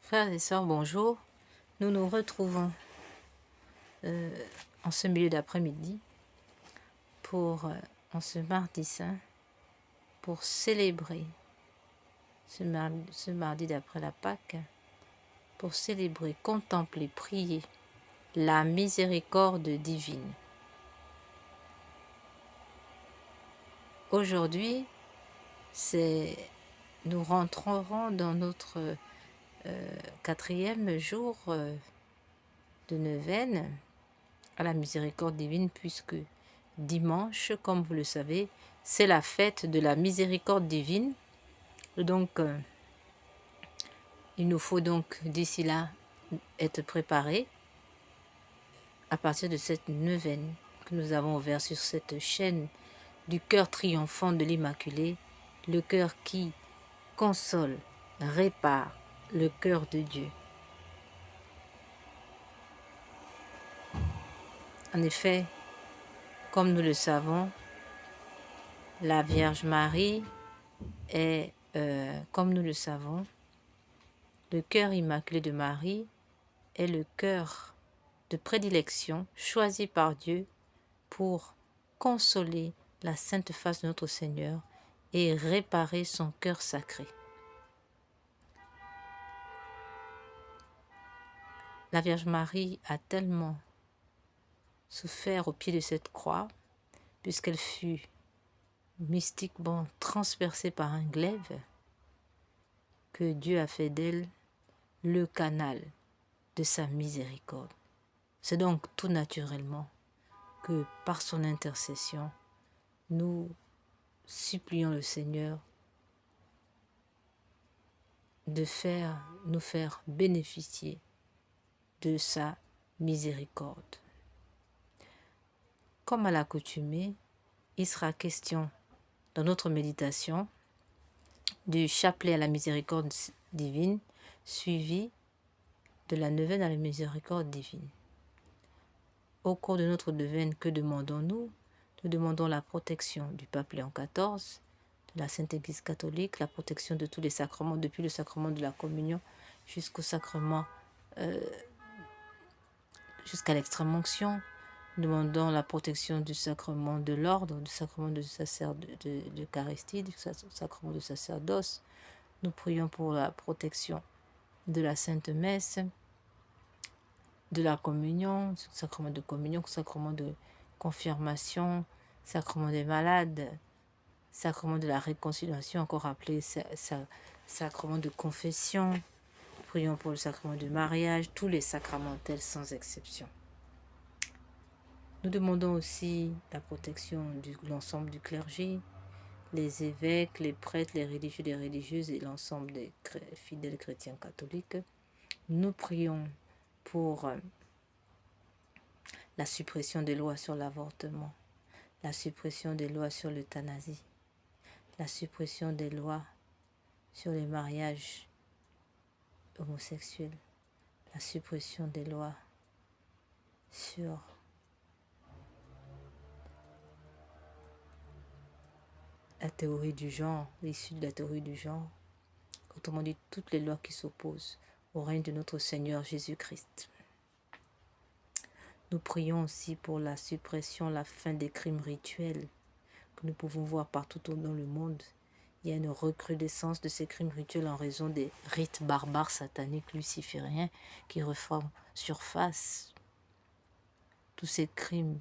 Frères et sœurs, bonjour. Nous nous retrouvons en ce milieu d'après-midi en ce mardi saint, pour célébrer ce mardi d'après la Pâque, pour célébrer, contempler, prier la miséricorde divine. Aujourd'hui, nous rentrerons dans notre 4e jour de neuvaine à la miséricorde divine, puisque dimanche, comme vous le savez, c'est la fête de la miséricorde divine. Donc, il nous faut donc d'ici là être préparés à partir de cette neuvaine que nous avons ouverte sur cette chaîne du cœur triomphant de l'Immaculée, le cœur qui console, répare le cœur de Dieu. En effet, comme nous le savons, la Vierge Marie est, comme nous le savons, le cœur immaculé de Marie est le cœur de prédilection choisi par Dieu pour consoler la sainte face de notre Seigneur et réparer son cœur sacré. La Vierge Marie a tellement souffert au pied de cette croix, puisqu'elle fut mystiquement transpercée par un glaive, que Dieu a fait d'elle le canal de sa miséricorde. C'est donc tout naturellement que par son intercession, nous supplions le Seigneur de nous faire bénéficier de sa miséricorde. Comme à l'accoutumée, il sera question dans notre méditation du chapelet à la miséricorde divine, suivi de la neuvaine à la miséricorde divine. Au cours de notre neuvaine, que demandons-nous? Nous demandons la protection du pape Léon XIV, de la Sainte Église catholique, la protection de tous les sacrements, depuis le sacrement de la communion jusqu'au sacrement, jusqu'à l'extrême-onction. Nous demandons la protection du sacrement de l'ordre, du sacrement de l'Eucharistie, du sacrement du sacerdoce. Nous prions pour la protection de la Sainte Messe, de la communion, sacrement de communion, sacrement de confirmation, sacrement des malades, sacrement de la réconciliation, encore appelé sacrement de confession. Prions pour le sacrement du mariage, tous les sacramentels sans exception. Nous demandons aussi la protection de l'ensemble du clergé, les évêques, les prêtres, les religieux, les religieuses et l'ensemble des fidèles chrétiens catholiques. Nous prions pour la suppression des lois sur l'avortement, la suppression des lois sur l'euthanasie, la suppression des lois sur les mariages homosexuels, la suppression des lois sur la théorie du genre, l'issue de la théorie du genre, autrement dit toutes les lois qui s'opposent au règne de notre Seigneur Jésus-Christ. Nous prions aussi pour la suppression, la fin des crimes rituels que nous pouvons voir partout dans le monde. Il y a une recrudescence de ces crimes rituels en raison des rites barbares sataniques lucifériens qui refont surface. Tous ces crimes,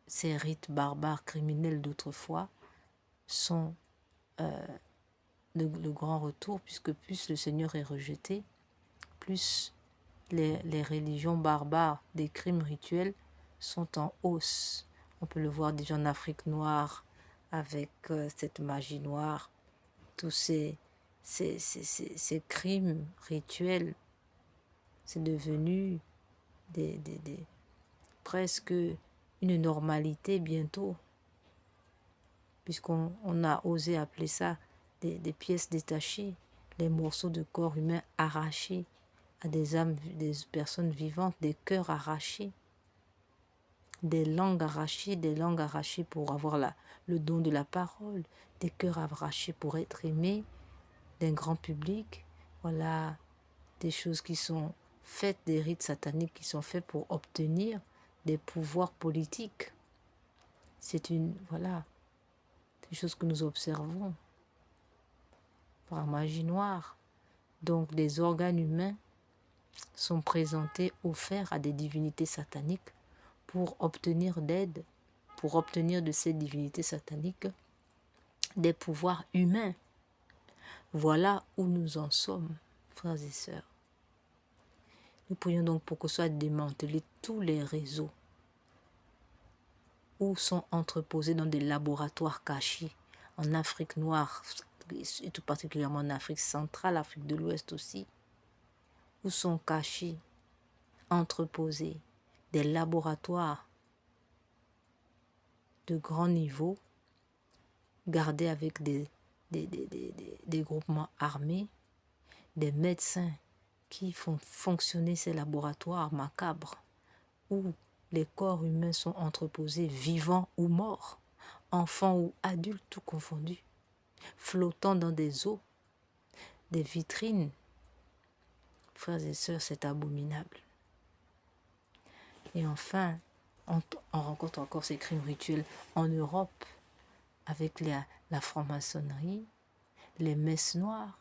ces rites barbares criminels d'autrefois sont le grand retour, puisque plus le Seigneur est rejeté, plus les religions barbares des crimes rituels sont en hausse. On peut le voir déjà en Afrique noire avec cette magie noire, tous ces crimes rituels, c'est devenu presque une normalité bientôt, puisqu'on a osé appeler ça des pièces détachées, les morceaux de corps humain arrachés à des âmes, des personnes vivantes, des cœurs arrachés, des langues arrachées pour avoir le don de la parole, des cœurs arrachés pour être aimés d'un grand public. voilà, des choses qui sont faites, des rites sataniques qui sont faits pour obtenir des pouvoirs politiques. C'est voilà, des choses que nous observons par magie noire. Donc, des organes humains sont présentés, offerts à des divinités sataniques pour obtenir d'aide, pour obtenir de ces divinités sataniques des pouvoirs humains. Voilà où nous en sommes, frères et sœurs. Nous prions donc pour que soient démantelés tous les réseaux où sont entreposés dans des laboratoires cachés en Afrique noire, et tout particulièrement en Afrique centrale, Afrique de l'Ouest aussi, où sont cachés, entreposés des laboratoires de grand niveau, gardés avec des groupements armés, des médecins qui font fonctionner ces laboratoires macabres, où les corps humains sont entreposés, vivants ou morts, enfants ou adultes, tout confondus, flottant dans des eaux, des vitrines. Frères et sœurs, c'est abominable. Et enfin, on rencontre encore ces crimes rituels en Europe, avec la franc-maçonnerie, les messes noires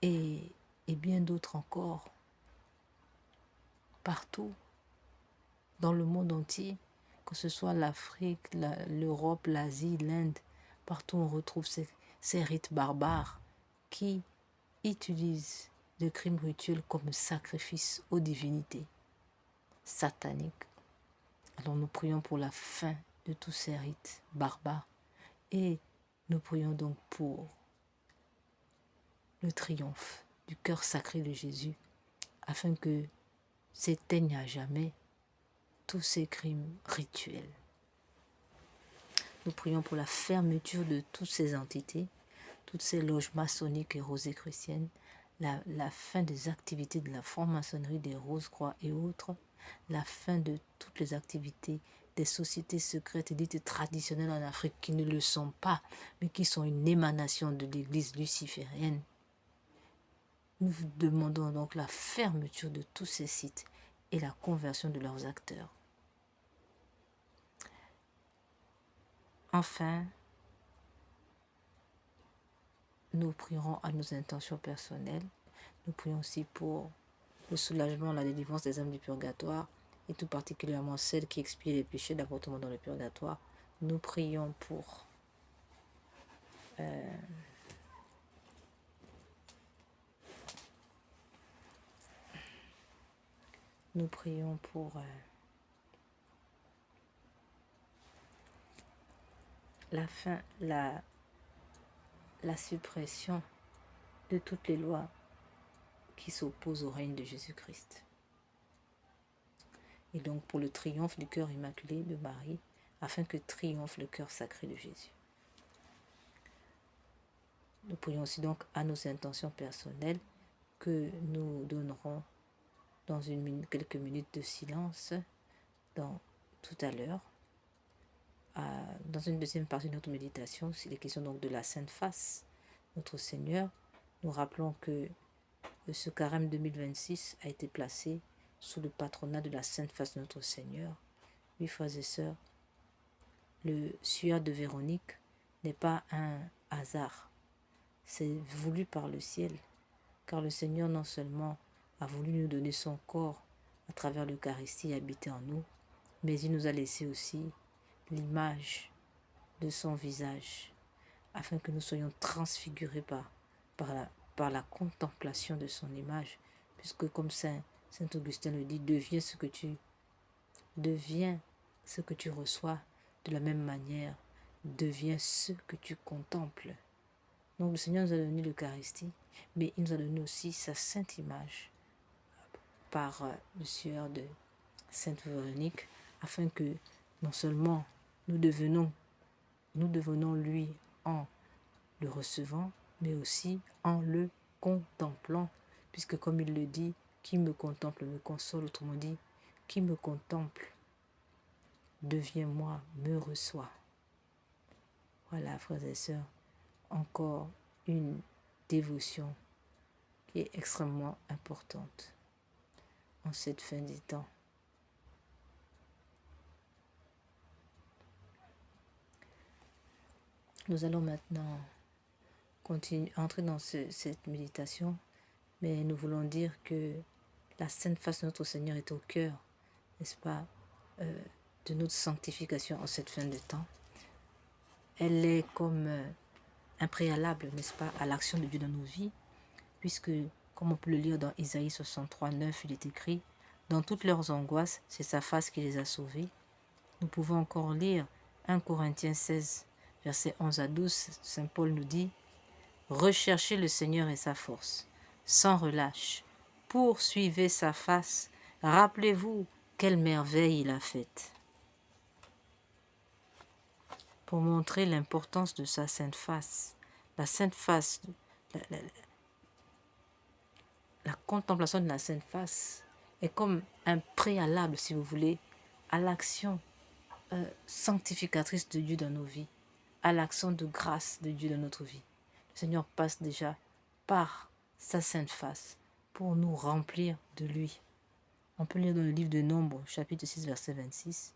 et bien d'autres encore, partout, dans le monde entier, que ce soit l'Afrique, l'Europe, l'Asie, l'Inde, partout on retrouve ces rites barbares qui utilisent le crime rituel comme sacrifice aux divinités sataniques. Alors nous prions pour la fin de tous ces rites barbares et nous prions donc pour le triomphe du cœur sacré de Jésus, afin que s'éteignent à jamais tous ces crimes rituels. Nous prions pour la fermeture de toutes ces entités, toutes ces loges maçonniques et rosicruciennes, la fin des activités de la franc-maçonnerie, des Rose-Croix et autres, la fin de toutes les activités des sociétés secrètes dites traditionnelles en Afrique qui ne le sont pas, mais qui sont une émanation de l'église luciférienne. Nous demandons donc la fermeture de tous ces sites et la conversion de leurs acteurs. Enfin, nous prierons à nos intentions personnelles. Nous prions aussi pour le soulagement, la délivrance des âmes du purgatoire, et tout particulièrement celles qui expient les péchés d'avortement dans le purgatoire. Nous prions pour la fin, la suppression de toutes les lois qui s'opposent au règne de Jésus-Christ. Et donc pour le triomphe du cœur immaculé de Marie, afin que triomphe le cœur sacré de Jésus. Nous prions aussi donc à nos intentions personnelles que nous donnerons dans quelques minutes de silence tout à l'heure. Dans une deuxième partie de notre méditation, c'est les questions donc de la Sainte Face, notre Seigneur. Nous rappelons que ce carême 2026 a été placé sous le patronat de la Sainte Face de notre Seigneur. Oui, frères et sœurs, le suaire de Véronique n'est pas un hasard. C'est voulu par le ciel, car le Seigneur non seulement a voulu nous donner son corps à travers l'Eucharistie habité en nous, mais il nous a laissé aussi l'image de son visage, afin que nous soyons transfigurés par la contemplation de son image, puisque comme Saint Augustin le dit, deviens ce que tu reçois, de la même manière, deviens ce que tu contemples. Donc le Seigneur nous a donné l'Eucharistie, mais il nous a donné aussi sa sainte image par le suaire de Sainte Véronique, afin que non seulement nous devenons lui en le recevant, mais aussi en le contemplant, puisque comme il le dit, qui me contemple me console, autrement dit, qui me contemple devient moi, me reçoit. Voilà, frères et sœurs, encore une dévotion qui est extrêmement importante en cette fin des temps. Nous allons maintenant entrer dans cette méditation, mais nous voulons dire que la sainte face de notre Seigneur est au cœur, n'est-ce pas, de notre sanctification en cette fin de temps. Elle est comme un préalable, n'est-ce pas, à l'action de Dieu dans nos vies, puisque, comme on peut le lire dans Isaïe 63, 9, il est écrit « Dans toutes leurs angoisses, c'est sa face qui les a sauvés ». Nous pouvons encore lire 1 Corinthiens 16, versets 11 à 12, Saint Paul nous dit « Recherchez le Seigneur et sa force, sans relâche, poursuivez sa face, rappelez-vous quelle merveille il a faite. » Pour montrer l'importance de sa sainte face, la sainte face, la contemplation de la sainte face est comme un préalable, si vous voulez, à l'action sanctificatrice de Dieu dans nos vies, à l'action de grâce de Dieu dans notre vie. Le Seigneur passe déjà par sa sainte face pour nous remplir de lui. On peut lire dans le livre de Nombres, chapitre 6, verset 26,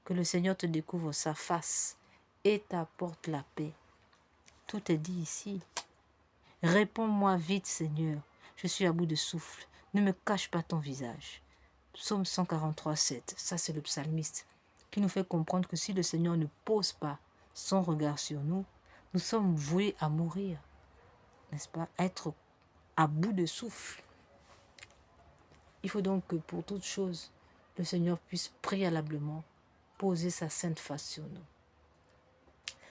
que le Seigneur te découvre sa face et t'apporte la paix. Tout est dit ici. Réponds-moi vite, Seigneur. Je suis à bout de souffle. Ne me cache pas ton visage. Psaume 143, 7. Ça, c'est le psalmiste qui nous fait comprendre que si le Seigneur ne pose pas son regard sur nous, nous sommes voués à mourir, n'est-ce pas? Être à bout de souffle. Il faut donc que pour toute chose, le Seigneur puisse préalablement poser sa sainte face sur nous.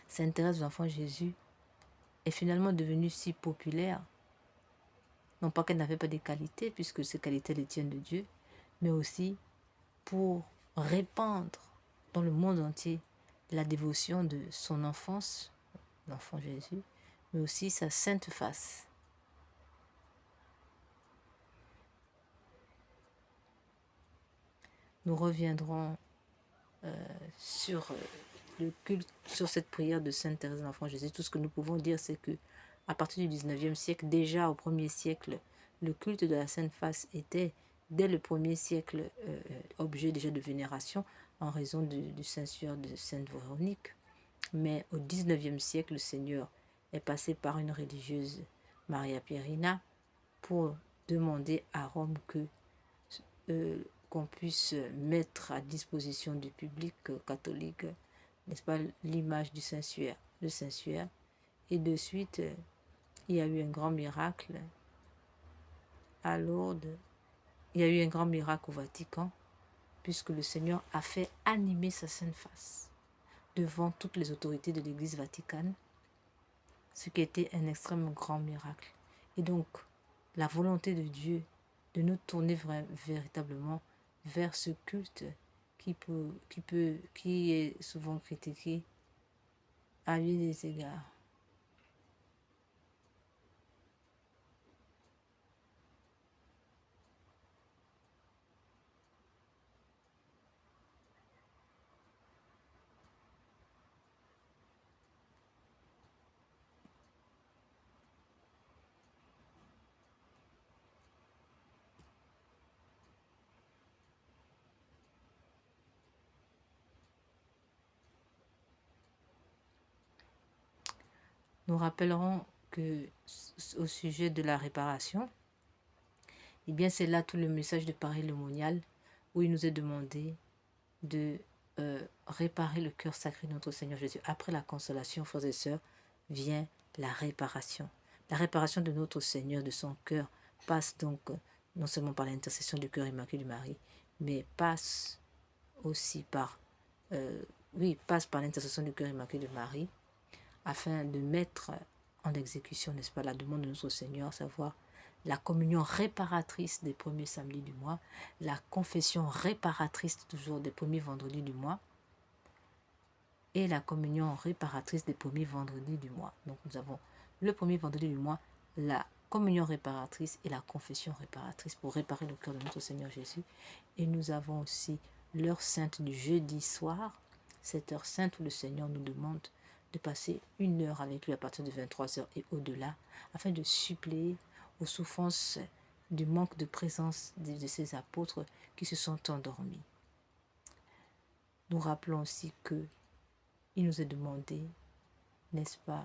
Sainte Thérèse de l'Enfant Jésus est finalement devenue si populaire, non pas qu'elle n'avait pas des qualités, puisque ces qualités les tiennent de Dieu, mais aussi pour répandre dans le monde entier la dévotion de son enfance, l'enfant Jésus, mais aussi sa sainte face. Nous reviendrons sur le culte, sur cette prière de Sainte Thérèse de l'Enfant Jésus. Tout ce que nous pouvons dire, c'est que à partir du 19e siècle, déjà au 1er siècle, le culte de la Sainte Face était, dès le 1er siècle, objet déjà de vénération en raison du Saint-Suaire de Sainte Véronique. Mais au 19e siècle, le Seigneur est passé par une religieuse, Maria Pierina, pour demander à Rome qu'on puisse mettre à disposition du public catholique, n'est-ce pas, l'image du Saint-Suaire, le Saint-Suaire. Et de suite, il y a eu un grand miracle à Lourdes. Il y a eu un grand miracle au Vatican, puisque le Seigneur a fait animer sa sainte face devant toutes les autorités de l'Église vaticane, ce qui était un extrêmement grand miracle. Et donc, la volonté de Dieu de nous tourner véritablement vers ce culte qui est souvent critiqué à bien des égards. Nous rappellerons que au sujet de la réparation, eh bien c'est là tout le message de Paris le Monial, où il nous est demandé de réparer le cœur sacré de notre Seigneur Jésus. Après la consolation, frères et sœurs, vient la réparation. La réparation de notre Seigneur, de son cœur, passe donc non seulement par l'intercession du cœur immaculé du Marie, mais passe aussi par l'intercession du cœur immaculé de Marie, afin de mettre en exécution, n'est-ce pas, la demande de notre Seigneur, à savoir la communion réparatrice des premiers samedis du mois, la confession réparatrice toujours des premiers vendredis du mois, et la communion réparatrice des premiers vendredis du mois. Donc nous avons le premier vendredi du mois, la communion réparatrice et la confession réparatrice pour réparer le cœur de notre Seigneur Jésus. Et nous avons aussi l'heure sainte du jeudi soir, cette heure sainte où le Seigneur nous demande de passer 1 heure avec lui à partir de 23h et au-delà, afin de suppléer aux souffrances du manque de présence de ces apôtres qui se sont endormis. Nous rappelons aussi que il nous est demandé, n'est-ce pas,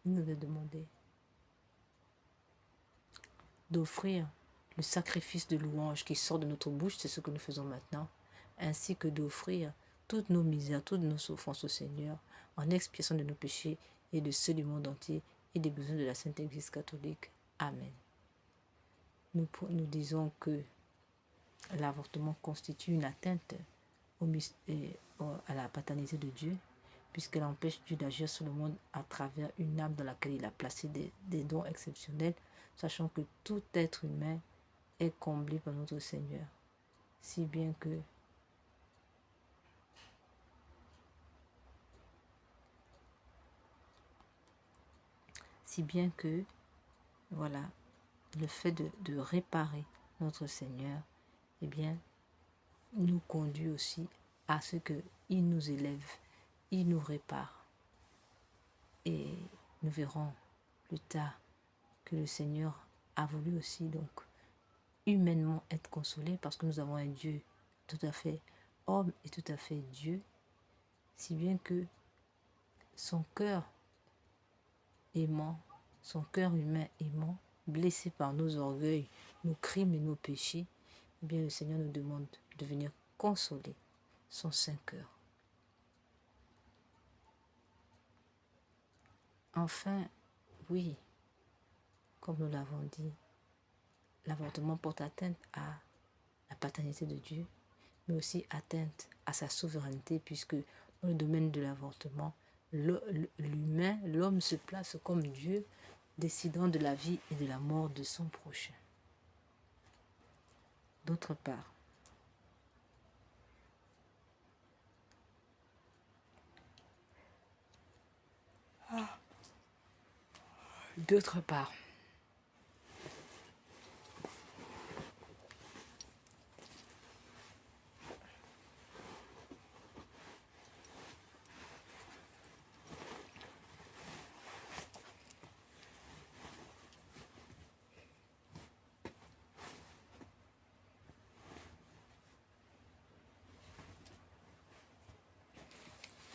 il nous est demandé d'offrir le sacrifice de louange qui sort de notre bouche, c'est ce que nous faisons maintenant, ainsi que d'offrir toutes nos misères, toutes nos souffrances au Seigneur, en expiation de nos péchés et de ceux du monde entier et des besoins de la Sainte Église catholique. Amen. Nous disons que l'avortement constitue une atteinte à la paternité de Dieu, puisqu'elle empêche Dieu d'agir sur le monde à travers une âme dans laquelle il a placé des dons exceptionnels, sachant que tout être humain est comblé par notre Seigneur, si bien que voilà, le fait de réparer notre Seigneur, eh bien, nous conduit aussi à ce qu'il nous élève, il nous répare. Et nous verrons plus tard que le Seigneur a voulu aussi donc humainement être consolé, parce que nous avons un Dieu tout à fait homme et tout à fait Dieu, si bien que son cœur aimant, son cœur humain aimant, blessé par nos orgueils, nos crimes et nos péchés, eh bien le Seigneur nous demande de venir consoler son saint cœur. Enfin, oui, comme nous l'avons dit, l'avortement porte atteinte à la paternité de Dieu, mais aussi atteinte à sa souveraineté, puisque dans le domaine de l'avortement, l'humain, l'homme se place comme Dieu, décidant de la vie et de la mort de son prochain. D'autre part,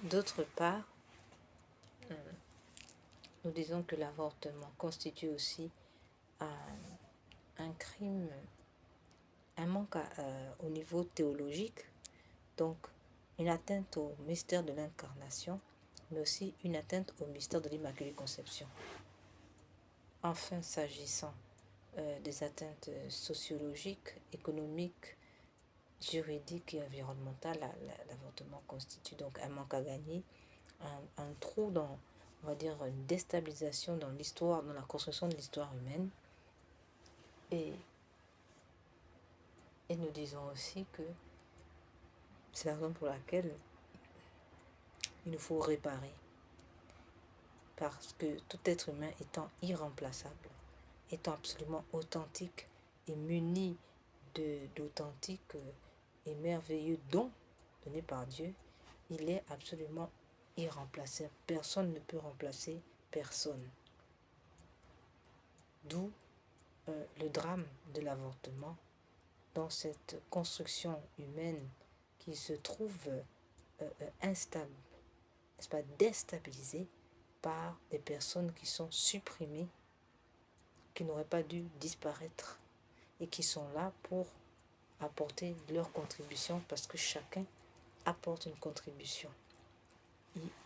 D'autre part, nous disons que l'avortement constitue aussi un crime, un manque au niveau théologique, donc une atteinte au mystère de l'incarnation, mais aussi une atteinte au mystère de l'Immaculée Conception. Enfin, s'agissant des atteintes sociologiques, économiques, juridiques et environnementales, l'avortement constitue donc un manque à gagner, un trou dans, on va dire, une déstabilisation dans l'histoire, dans la construction de l'histoire humaine. Et nous disons aussi que c'est la raison pour laquelle il nous faut réparer. Parce que tout être humain étant irremplaçable, étant absolument authentique et muni d'authentiques et merveilleux dons donnés par Dieu, il est absolument irremplaçable. Personne ne peut remplacer personne. D'où le drame de l'avortement dans cette construction humaine qui se trouve instable, n'est-ce pas, déstabilisée par des personnes qui sont supprimées, qui n'auraient pas dû disparaître et qui sont là pour apporter leur contribution, parce que chacun apporte une contribution.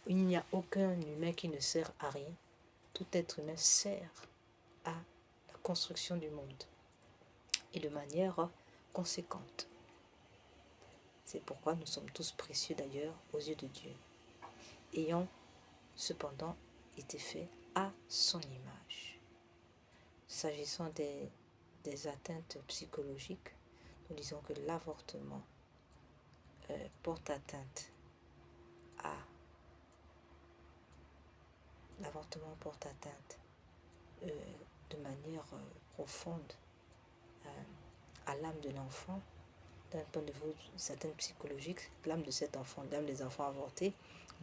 Il n'y a aucun humain qui ne sert à rien. Tout être humain sert à la construction du monde et de manière conséquente. C'est pourquoi nous sommes tous précieux d'ailleurs aux yeux de Dieu, ayant cependant été faits à son image. S'agissant des atteintes psychologiques, nous disons que l'avortement porte atteinte de manière profonde à l'âme de l'enfant, d'un point de vue certaines psychologiques. L'âme de cet enfant, l'âme des enfants avortés,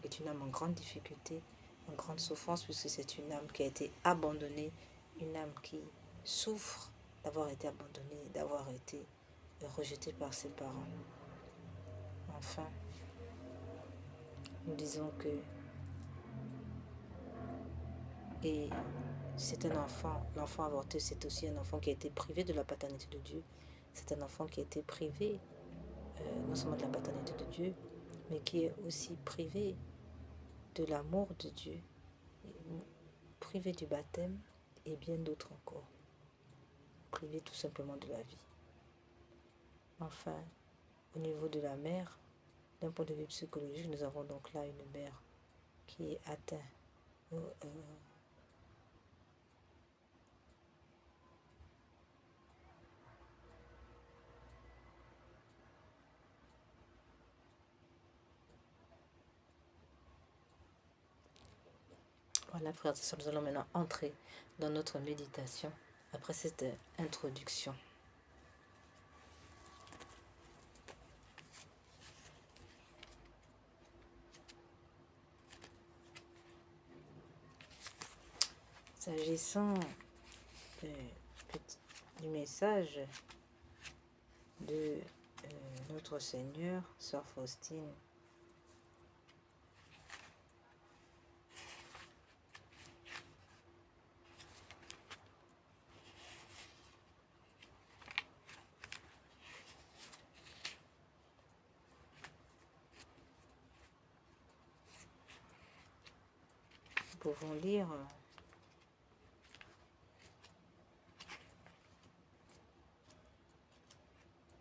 est une âme en grande difficulté, en grande souffrance, puisque c'est une âme qui a été abandonnée, une âme qui souffre d'avoir été abandonné, d'avoir été rejeté par ses parents. Enfin, nous disons que et c'est un enfant, l'enfant avorté, c'est aussi un enfant qui a été privé de la paternité de Dieu. C'est un enfant qui a été privé non seulement de la paternité de Dieu, mais qui est aussi privé de l'amour de Dieu, privé du baptême et bien d'autres encore, privé tout simplement de la vie. Enfin, au niveau de la mère, d'un point de vue psychologique, nous avons donc là une mère qui est atteinte Voilà, frères et sœurs, nous allons maintenant entrer dans notre méditation après cette introduction. S'agissant du message de notre Seigneur, Sœur Faustine, nous pouvons lire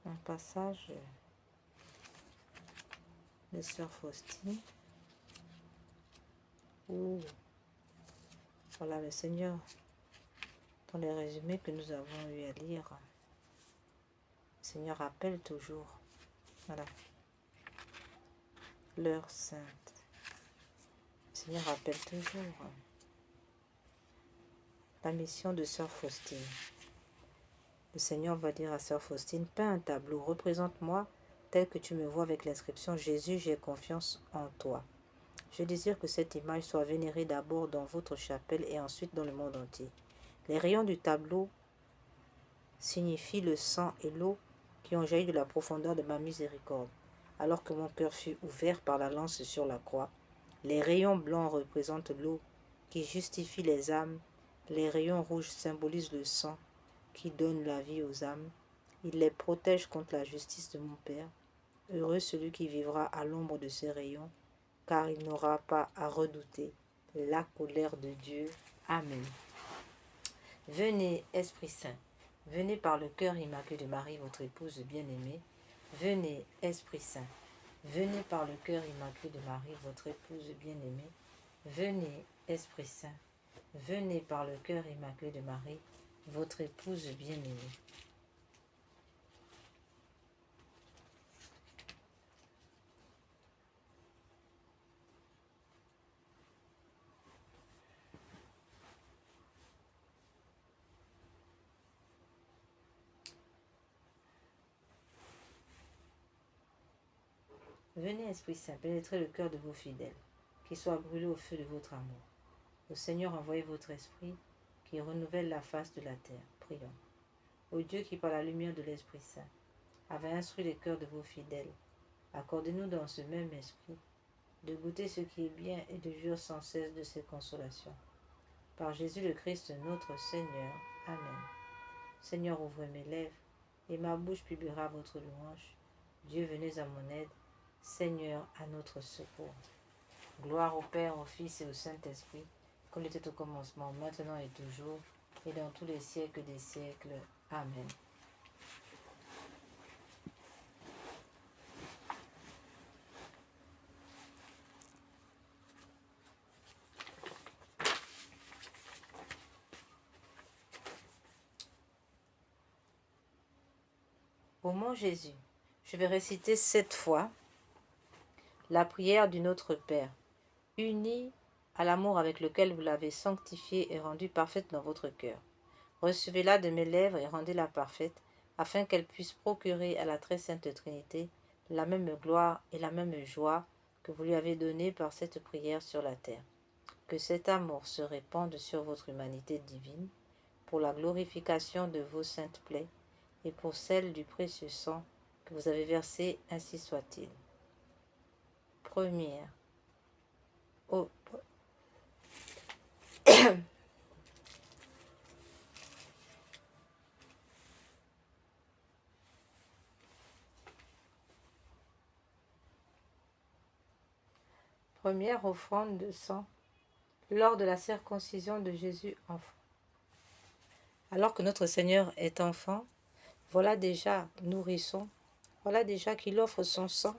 un passage de Sœur Faustine où voilà le Seigneur, dans les résumés que nous avons eu à lire, le Seigneur rappelle toujours voilà, l'heure sainte. Le Seigneur rappelle toujours la mission de Sœur Faustine. Le Seigneur va dire à Sœur Faustine, peins un tableau, représente-moi tel que tu me vois avec l'inscription Jésus, j'ai confiance en toi. Je désire que cette image soit vénérée d'abord dans votre chapelle et ensuite dans le monde entier. Les rayons du tableau signifient le sang et l'eau qui ont jailli de la profondeur de ma miséricorde. Alors que mon cœur fut ouvert par la lance sur la croix, les rayons blancs représentent l'eau qui justifie les âmes, les rayons rouges symbolisent le sang qui donne la vie aux âmes. Il les protège contre la justice de mon Père. Heureux celui qui vivra à l'ombre de ces rayons, car il n'aura pas à redouter la colère de Dieu. Amen. Venez, Esprit Saint, venez par le cœur immaculé de Marie, votre épouse bien-aimée. Venez, Esprit Saint, venez par le cœur immaculé de Marie, votre épouse bien-aimée. Venez, Esprit Saint, venez par le cœur immaculé de Marie, votre épouse bien-aimée. Venez, Esprit Saint, pénétrez le cœur de vos fidèles, qu'ils soient brûlés au feu de votre amour. Au Seigneur, envoyez votre Esprit, qui renouvelle la face de la terre. Prions. Ô Dieu qui, par la lumière de l'Esprit Saint, avait instruit les cœurs de vos fidèles, accordez-nous dans ce même esprit de goûter ce qui est bien et de jouir sans cesse de ses consolations. Par Jésus le Christ, notre Seigneur. Amen. Seigneur, ouvrez mes lèvres, et ma bouche publiera votre louange. Dieu, venez à mon aide. Seigneur, à notre secours. Gloire au Père, au Fils et au Saint-Esprit, comme il était au commencement, maintenant et toujours, et dans tous les siècles des siècles. Amen. Au mon Jésus, je vais réciter 7 fois la prière du Notre Père, unie à l'amour avec lequel vous l'avez sanctifiée et rendue parfaite dans votre cœur. Recevez-la de mes lèvres et rendez-la parfaite, afin qu'elle puisse procurer à la très sainte Trinité la même gloire et la même joie que vous lui avez donnée par cette prière sur la terre. Que cet amour se répande sur votre humanité divine, pour la glorification de vos saintes plaies et pour celle du précieux sang que vous avez versé, ainsi soit-il. Première. Oh. Première offrande de sang lors de la circoncision de Jésus enfant. Alors que notre Seigneur est enfant, voilà déjà nourrisson, voilà déjà qu'il offre son sang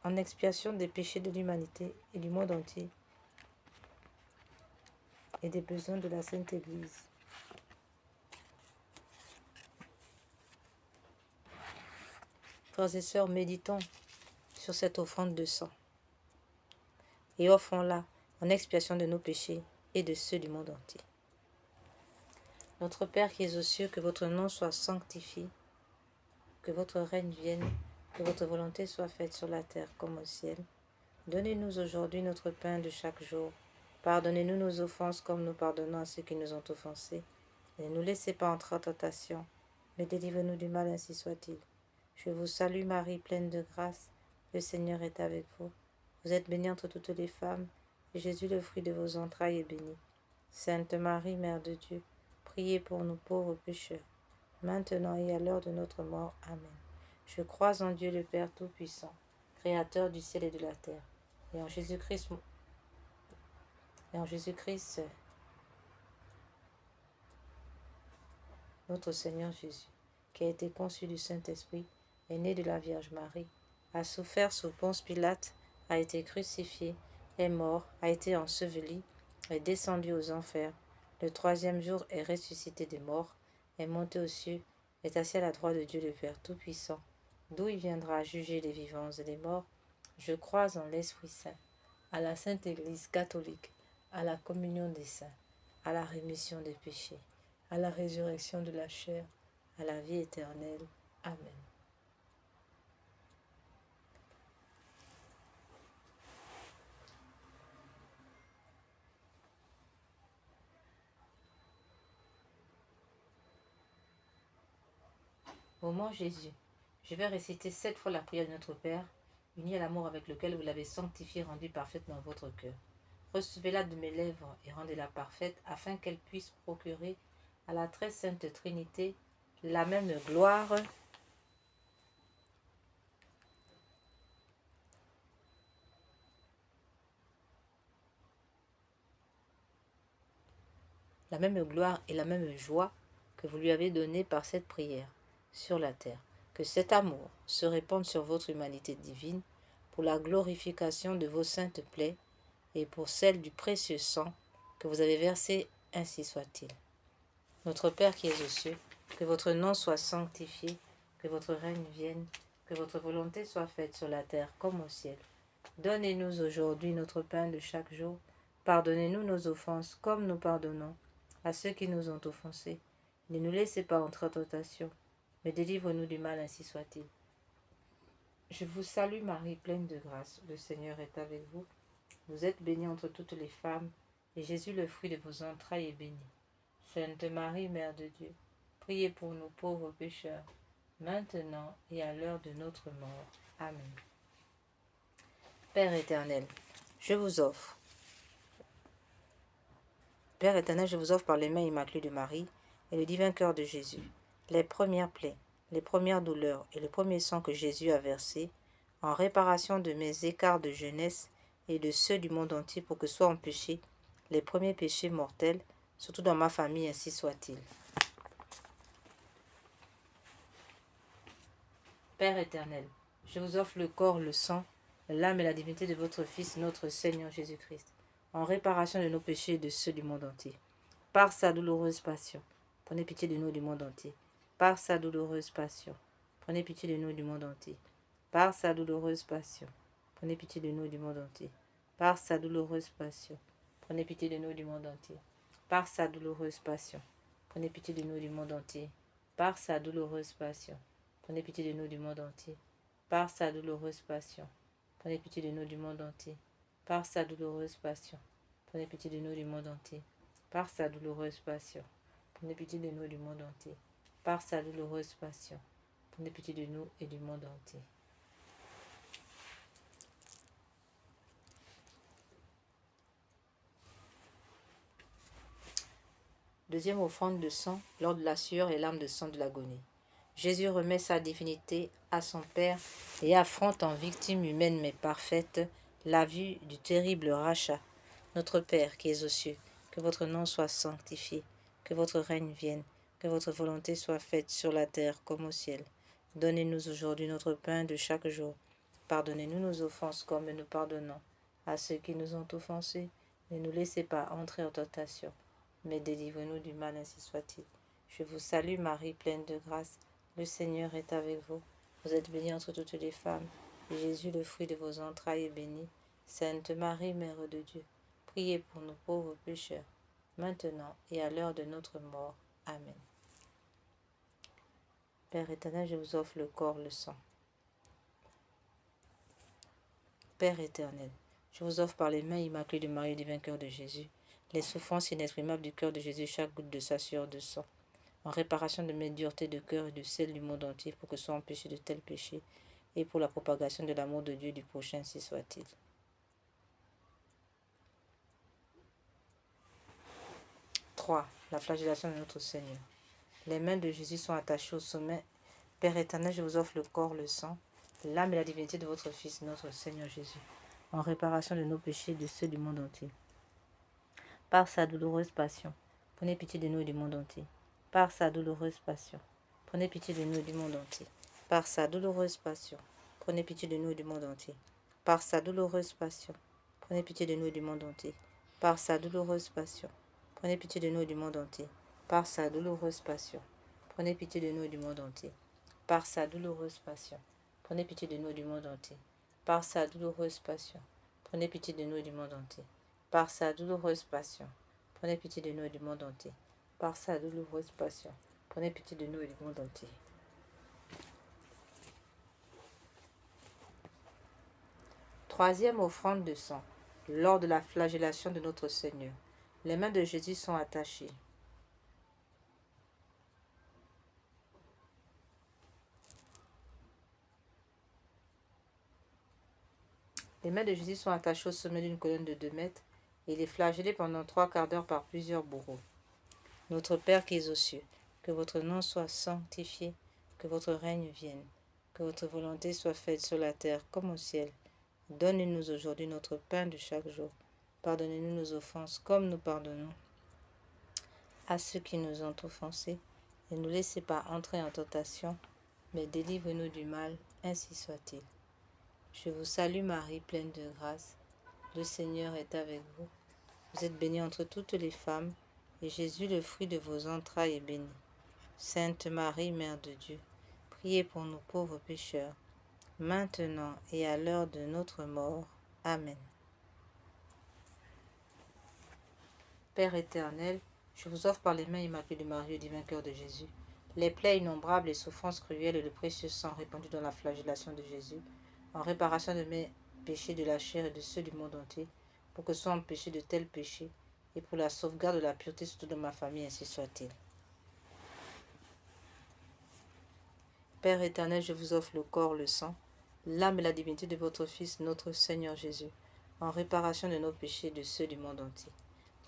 en expiation des péchés de l'humanité et du monde entier et des besoins de la Sainte Église. Frères et sœurs, méditons sur cette offrande de sang et offrons-la en expiation de nos péchés et de ceux du monde entier. Notre Père qui es aux cieux, que votre nom soit sanctifié, que votre règne vienne, que votre volonté soit faite sur la terre comme au ciel. Donnez-nous aujourd'hui notre pain de chaque jour. Pardonnez-nous nos offenses comme nous pardonnons à ceux qui nous ont offensés. Et ne nous laissez pas entrer en tentation, mais délivre-nous du mal, ainsi soit-il. Je vous salue Marie, pleine de grâce, le Seigneur est avec vous. Vous êtes bénie entre toutes les femmes, et Jésus, le fruit de vos entrailles, est béni. Sainte Marie, Mère de Dieu, priez pour nous pauvres pécheurs, maintenant et à l'heure de notre mort. Amen. Je crois en Dieu le Père Tout-Puissant, Créateur du ciel et de la terre, et en Jésus-Christ, notre Seigneur Jésus, qui a été conçu du Saint-Esprit, est né de la Vierge Marie, a souffert sous Ponce Pilate, a été crucifié, est mort, a été enseveli, est descendu aux enfers, le troisième jour est ressuscité des morts, est monté aux cieux, est assis à la droite de Dieu le Père Tout-Puissant, d'où il viendra juger les vivants et les morts. Je crois en l'Esprit Saint, à la Sainte Église catholique, à la communion des saints, à la rémission des péchés, à la résurrection de la chair, à la vie éternelle. Amen. Au nom Jésus, je vais réciter 7 fois la prière de notre Père, unie à l'amour avec lequel vous l'avez sanctifiée, rendue parfaite dans votre cœur. Recevez-la de mes lèvres et rendez-la parfaite, afin qu'elle puisse procurer à la très sainte Trinité la même gloire et la même joie que vous lui avez donnée par cette prière sur la terre. Que cet amour se répande sur votre humanité divine pour la glorification de vos saintes plaies et pour celle du précieux sang que vous avez versé, ainsi soit-il. Notre Père qui es aux cieux, que votre nom soit sanctifié, que votre règne vienne, que votre volonté soit faite sur la terre comme au ciel. Donnez-nous aujourd'hui notre pain de chaque jour. Pardonnez-nous nos offenses comme nous pardonnons à ceux qui nous ont offensés. Ne nous laissez pas entrer en tentation, mais délivre-nous du mal, ainsi soit-il. Je vous salue Marie, pleine de grâce, le Seigneur est avec vous. Vous êtes bénie entre toutes les femmes, et Jésus, le fruit de vos entrailles, est béni. Sainte Marie, Mère de Dieu, priez pour nous pauvres pécheurs, maintenant et à l'heure de notre mort. Amen. Père éternel, je vous offre. Père éternel, je vous offre par les mains immaculées de Marie et le divin cœur de Jésus, les premières plaies, les premières douleurs et le premier sang que Jésus a versé, en réparation de mes écarts de jeunesse et de ceux du monde entier, pour que soient empêchés les premiers péchés mortels, surtout dans ma famille, ainsi soit-il. Père éternel, je vous offre le corps, le sang, l'âme et la divinité de votre Fils, notre Seigneur Jésus-Christ, en réparation de nos péchés et de ceux du monde entier. Par sa douloureuse passion, prenez pitié de nous du monde entier. Par sa douloureuse passion, prenez pitié de nous du monde entier. Par sa douloureuse passion, prenez pitié de nous du monde entier. Par sa douloureuse passion, prenez pitié de nous du monde entier. Par sa douloureuse passion, prenez pitié de nous du monde entier. Par sa douloureuse passion, prenez pitié de nous du monde entier. Par sa douloureuse passion, prenez pitié de nous du monde entier. Par sa douloureuse passion, prenez pitié de nous et du monde entier. Par sa douloureuse passion, prenez pitié de nous et du monde entier. Par sa douloureuse passion, prenez pitié de nous et du monde entier. Deuxième offrande de sang, lors de la sueur et larmes de sang de l'agonie. Jésus remet sa divinité à son Père et affronte en victime humaine mais parfaite la vue du terrible rachat. Notre Père qui es aux cieux, que votre nom soit sanctifié, que votre règne vienne, que votre volonté soit faite sur la terre comme au ciel. Donnez-nous aujourd'hui notre pain de chaque jour. Pardonnez-nous nos offenses comme nous pardonnons à ceux qui nous ont offensés. Ne nous laissez pas entrer en tentation, mais délivrez-nous du mal, ainsi soit-il. Je vous salue Marie, pleine de grâce. Le Seigneur est avec vous. Vous êtes bénie entre toutes les femmes, et Jésus, le fruit de vos entrailles, est béni. Sainte Marie, Mère de Dieu, priez pour nous pauvres pécheurs, maintenant et à l'heure de notre mort. Amen. Père éternel, je vous offre le corps, le sang. Père éternel, je vous offre par les mains immaculées de Marie, du vainqueur de Jésus, les souffrances inexprimables du cœur de Jésus, chaque goutte de sa sueur de sang, en réparation de mes duretés de cœur et de celle du monde entier, pour que soit empêché de tels péchés, et pour la propagation de l'amour de Dieu et du prochain, ainsi soit-il. 3. La flagellation de notre Seigneur. Les mains de Jésus sont attachées au sommet. Père éternel, je vous offre le corps, le sang, l'âme et la divinité de votre Fils, notre Seigneur Jésus, en réparation de nos péchés et de ceux du monde entier. Par sa douloureuse passion, prenez pitié de nous et du monde entier. Par sa douloureuse passion, prenez pitié de nous et du monde entier. Par sa douloureuse passion, prenez pitié de nous et du monde entier. Par sa douloureuse passion, prenez pitié de nous et du monde entier. Par sa douloureuse passion, prenez pitié de nous et du monde entier. Par sa douloureuse passion, prenez pitié de nous et du monde entier. Par sa douloureuse passion, prenez pitié de nous et du monde entier. Par sa douloureuse passion, prenez pitié de nous et du monde entier. Par sa douloureuse passion, prenez pitié de nous et du monde entier. Par sa douloureuse passion, prenez pitié de nous et du monde entier. Troisième offrande de sang, lors de la flagellation de notre Seigneur. Les mains de Jésus sont attachées. Les mains de Jésus sont attachées au sommet d'une colonne de 2 mètres et il est flagellé pendant 3 quarts d'heure par plusieurs bourreaux. Notre Père qui es aux cieux, que votre nom soit sanctifié, que votre règne vienne, que votre volonté soit faite sur la terre comme au ciel. Donnez-nous aujourd'hui notre pain de chaque jour. Pardonnez-nous nos offenses comme nous pardonnons à ceux qui nous ont offensés. Ne nous laissez pas entrer en tentation, mais délivrez-nous du mal, ainsi soit-il. Je vous salue Marie, pleine de grâce. Le Seigneur est avec vous. Vous êtes bénie entre toutes les femmes, et Jésus, le fruit de vos entrailles, est béni. Sainte Marie, Mère de Dieu, priez pour nous pauvres pécheurs, maintenant et à l'heure de notre mort. Amen. Père éternel, je vous offre par les mains immaculées de Marie, du vainqueur de Jésus, les plaies innombrables et souffrances cruelles et le précieux sang répandu dans la flagellation de Jésus, en réparation de mes péchés de la chair et de ceux du monde entier, pour que soient empêchés de tels péchés, et pour la sauvegarde de la pureté surtout de ma famille, ainsi soit-il. Père éternel, je vous offre le corps, le sang, l'âme et la divinité de votre Fils, notre Seigneur Jésus, en réparation de nos péchés et de ceux du monde entier.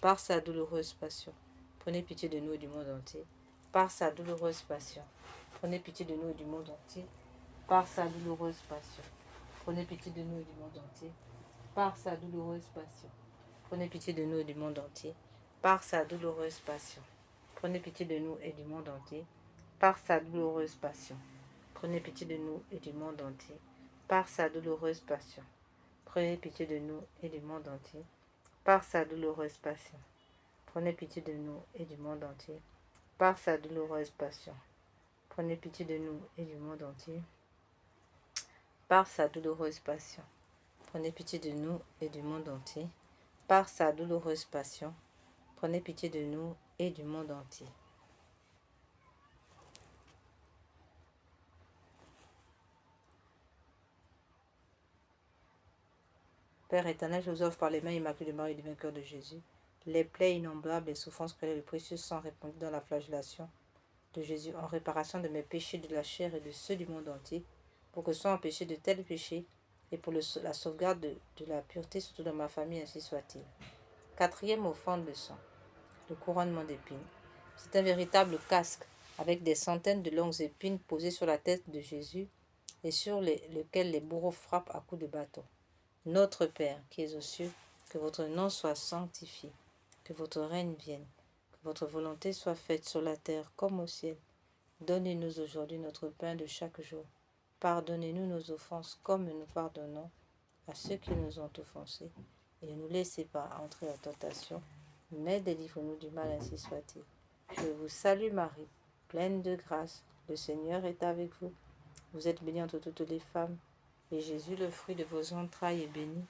Par sa douloureuse passion, prenez pitié de nous et du monde entier. Par sa douloureuse passion, prenez pitié de nous et du monde entier. Par sa douloureuse passion, prenez pitié de nous et du monde entier. Par sa douloureuse passion, prenez pitié de nous et du monde entier. Par sa douloureuse passion, prenez pitié de nous et du monde entier. Par sa douloureuse passion, prenez pitié de nous et du monde entier. Par sa douloureuse passion, prenez pitié de nous et du monde entier. Par sa douloureuse passion, prenez pitié de nous et du monde entier. Par sa douloureuse passion, prenez pitié de nous et du monde entier. Par sa douloureuse passion, prenez pitié de nous et du monde entier. Par sa douloureuse passion, prenez pitié de nous et du monde entier. Père éternel, je vous offre par les mains immaculées de Marie du vainqueur de Jésus les plaies innombrables, les souffrances que le précieux sang répandu dans la flagellation de Jésus en réparation de mes péchés de la chair et de ceux du monde entier, pour que soient empêchés de tels péchés et pour la sauvegarde de la pureté, surtout dans ma famille, ainsi soit-il. Quatrième offrande de sang, le couronnement d'épines. C'est un véritable casque avec des centaines de longues épines posées sur la tête de Jésus et sur lequel les bourreaux frappent à coups de bâton. Notre Père qui es aux cieux, que votre nom soit sanctifié, que votre règne vienne, que votre volonté soit faite sur la terre comme au ciel. Donnez-nous aujourd'hui notre pain de chaque jour. Pardonnez-nous nos offenses comme nous pardonnons à ceux qui nous ont offensés. Et ne nous laissez pas entrer en tentation, mais délivre-nous du mal, ainsi soit-il. Je vous salue Marie, pleine de grâce, le Seigneur est avec vous. Vous êtes bénie entre toutes les femmes, et Jésus, le fruit de vos entrailles, est béni.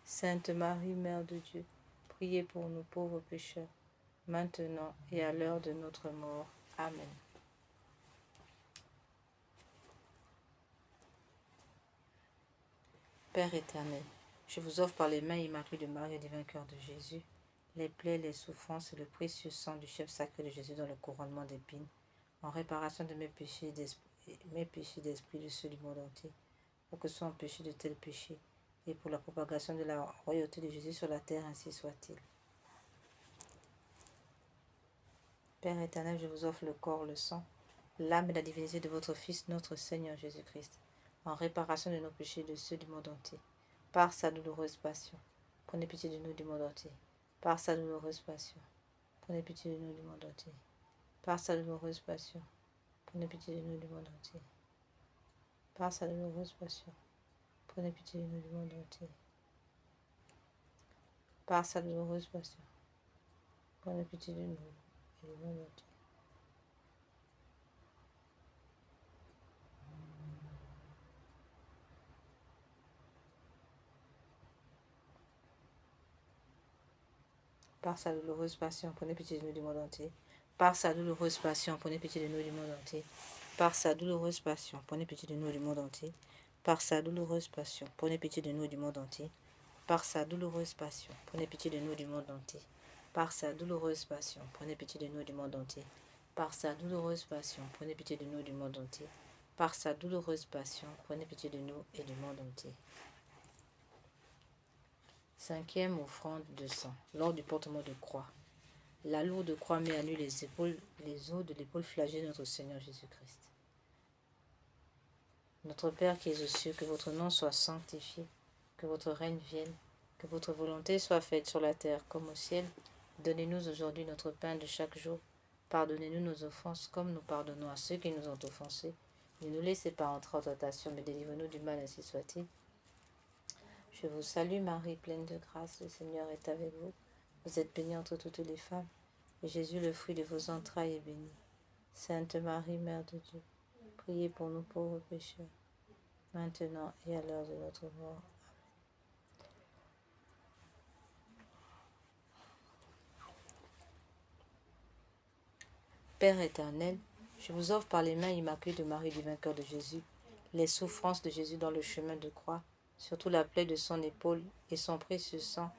Sainte Marie, Mère de Dieu, priez pour nous pauvres pécheurs, maintenant et à l'heure de notre mort. Amen. Père éternel, je vous offre par les mains immaculées de Marie et du vainqueur de Jésus les plaies, les souffrances et le précieux sang du chef sacré de Jésus dans le couronnement d'épines, en réparation de mes péchés d'esprit de ceux du monde entier, pour que soient empêchés de tels péchés, et pour la propagation de la royauté de Jésus sur la terre, ainsi soit-il. Père éternel, je vous offre le corps, le sang, l'âme et la divinité de votre Fils, notre Seigneur Jésus-Christ, en réparation de nos péchés et de ceux du monde entier, par sa douloureuse passion. Prenez pitié de nous du monde entier, par sa douloureuse passion. Prenez pitié de nous du monde entier, par sa douloureuse passion. Prenez pitié de nous du monde entier, par sa douloureuse passion. Prenez pitié de nous du monde entier, par sa douloureuse passion. Prenez pitié de nous et du monde entier. Par sa douloureuse passion, prenez pitié de nous du monde entier. Par sa douloureuse passion, prenez pitié de nous du monde entier. Par sa douloureuse passion, prenez pitié de nous du monde entier. Par sa douloureuse passion, prenez pitié de nous du monde entier. Par sa douloureuse passion, prenez pitié de nous du monde entier. Par sa douloureuse passion, prenez pitié de nous du monde entier. Par sa douloureuse passion, prenez pitié de nous du monde entier. Par sa douloureuse passion, prenez pitié de nous et du monde entier. Cinquième offrande de sang, lors du portement de croix. La lourde croix met à nu les os de l'épaule flagellée de notre Seigneur Jésus-Christ. Notre Père qui es aux cieux, que votre nom soit sanctifié, que votre règne vienne, que votre volonté soit faite sur la terre comme au ciel. Donnez-nous aujourd'hui notre pain de chaque jour. Pardonnez-nous nos offenses comme nous pardonnons à ceux qui nous ont offensés. Ne nous laissez pas entrer en tentation, mais délivre-nous du mal, ainsi soit-il. Je vous salue Marie, pleine de grâce, le Seigneur est avec vous. Vous êtes bénie entre toutes les femmes, et Jésus, le fruit de vos entrailles, est béni. Sainte Marie, Mère de Dieu, priez pour nous pauvres pécheurs, maintenant et à l'heure de notre mort. Père éternel, je vous offre par les mains immaculées de Marie du vainqueur de Jésus, les souffrances de Jésus dans le chemin de croix, surtout la plaie de son épaule et son précieux sang,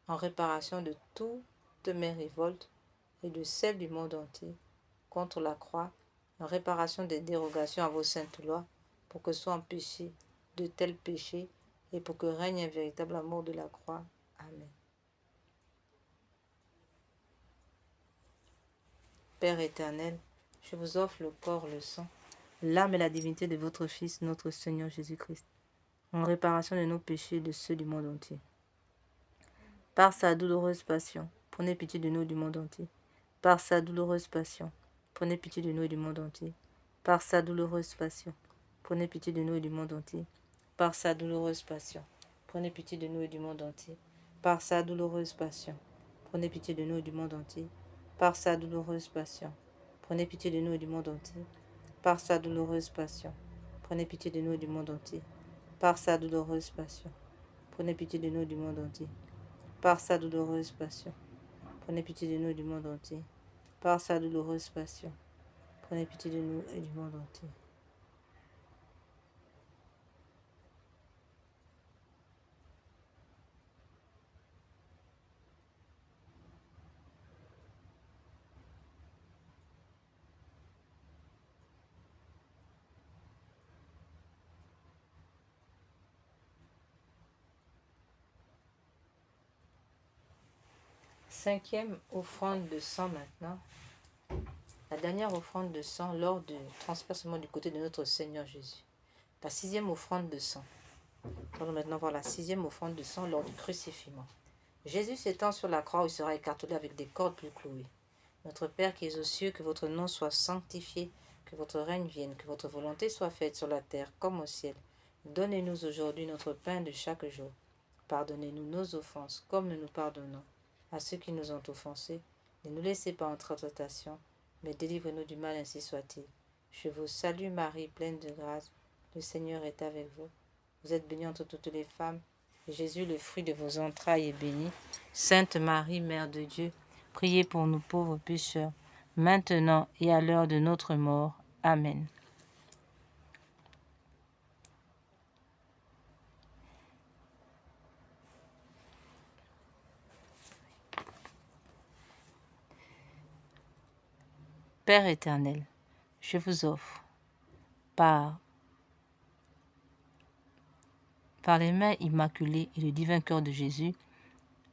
en réparation de toutes mes révoltes et de celles du monde entier contre la croix, en réparation des dérogations à vos saintes lois, pour que soient empêchés de tels péchés et pour que règne un véritable amour de la croix. Amen. Père éternel, je vous offre le corps, le sang, l'âme et la divinité de votre Fils, notre Seigneur Jésus-Christ, en réparation de nos péchés et de ceux du monde entier. Par sa douloureuse passion, prenez pitié de nous du monde entier. Par sa douloureuse passion, prenez pitié de nous et du monde entier. Par sa douloureuse passion, prenez pitié de nous et du monde entier. Par sa douloureuse passion, prenez pitié de nous et du monde entier. Par sa douloureuse passion, prenez pitié de nous et du monde entier. Par sa douloureuse passion, prenez pitié de nous et du monde entier. Par sa douloureuse passion, prenez pitié de nous et du monde entier. Par sa douloureuse passion, prenez pitié de nous et du monde entier. Par sa douloureuse passion, prenez pitié de nous et du monde entier. Par sa douloureuse passion, prenez pitié de nous et du monde entier. cinquième offrande de sang maintenant. La dernière offrande de sang lors du transpercement du côté de notre Seigneur Jésus. La sixième offrande de sang. Nous allons maintenant voir la sixième offrande de sang lors du crucifixion. Jésus s'étend sur la croix où il sera écartelé avec des cordes plus clouées. Notre Père qui es aux cieux, que votre nom soit sanctifié, que votre règne vienne, que votre volonté soit faite sur la terre comme au ciel. Donnez-nous aujourd'hui notre pain de chaque jour. Pardonnez-nous nos offenses, comme nous nous pardonnons à ceux qui nous ont offensés. Ne nous laissez pas entrer en tentation, mais délivrez-nous du mal, ainsi soit-il. Je vous salue Marie, pleine de grâce. Le Seigneur est avec vous. Vous êtes bénie entre toutes les femmes, et Jésus, le fruit de vos entrailles, est béni. Sainte Marie, Mère de Dieu, priez pour nous pauvres pécheurs, maintenant et à l'heure de notre mort. Amen. Père éternel, je vous offre, par les mains immaculées et le divin cœur de Jésus,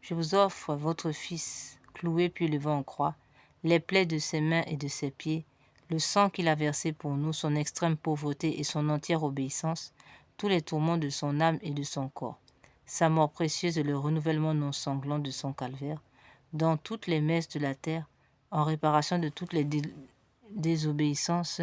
je vous offre votre Fils, cloué puis levé en croix, les plaies de ses mains et de ses pieds, le sang qu'il a versé pour nous, son extrême pauvreté et son entière obéissance, tous les tourments de son âme et de son corps, sa mort précieuse et le renouvellement non sanglant de son calvaire, dans toutes les messes de la terre, en réparation de toutes les désobéissances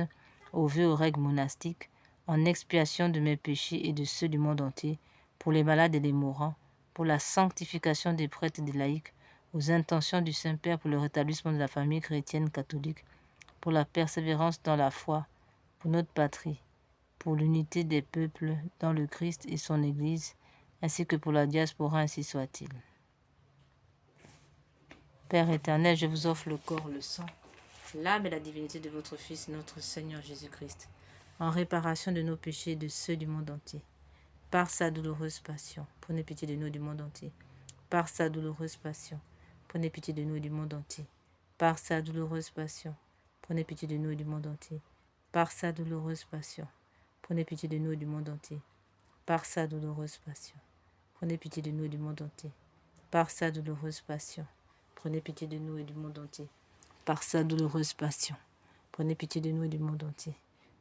aux vœux aux règles monastiques, en expiation de mes péchés et de ceux du monde entier, pour les malades et les mourants, pour la sanctification des prêtres et des laïcs, aux intentions du Saint-Père pour le rétablissement de la famille chrétienne catholique, pour la persévérance dans la foi, pour notre patrie, pour l'unité des peuples dans le Christ et son Église, ainsi que pour la diaspora, ainsi soit-il. Père éternel, je vous offre le corps, le sang, l'âme et la divinité de votre Fils, notre Seigneur Jésus-Christ, en réparation de nos péchés et de ceux du monde entier. Par sa douloureuse passion, prenez pitié de nous du monde entier. Par sa douloureuse passion, prenez pitié de nous du monde entier. Par sa douloureuse passion, prenez pitié de nous du monde entier. Par sa douloureuse passion, prenez pitié de nous du monde entier. Par sa douloureuse passion, prenez pitié de nous du monde entier. Par sa douloureuse passion, prenez pitié de nous et du monde entier. Par sa douloureuse passion, prenez pitié de nous et du monde entier.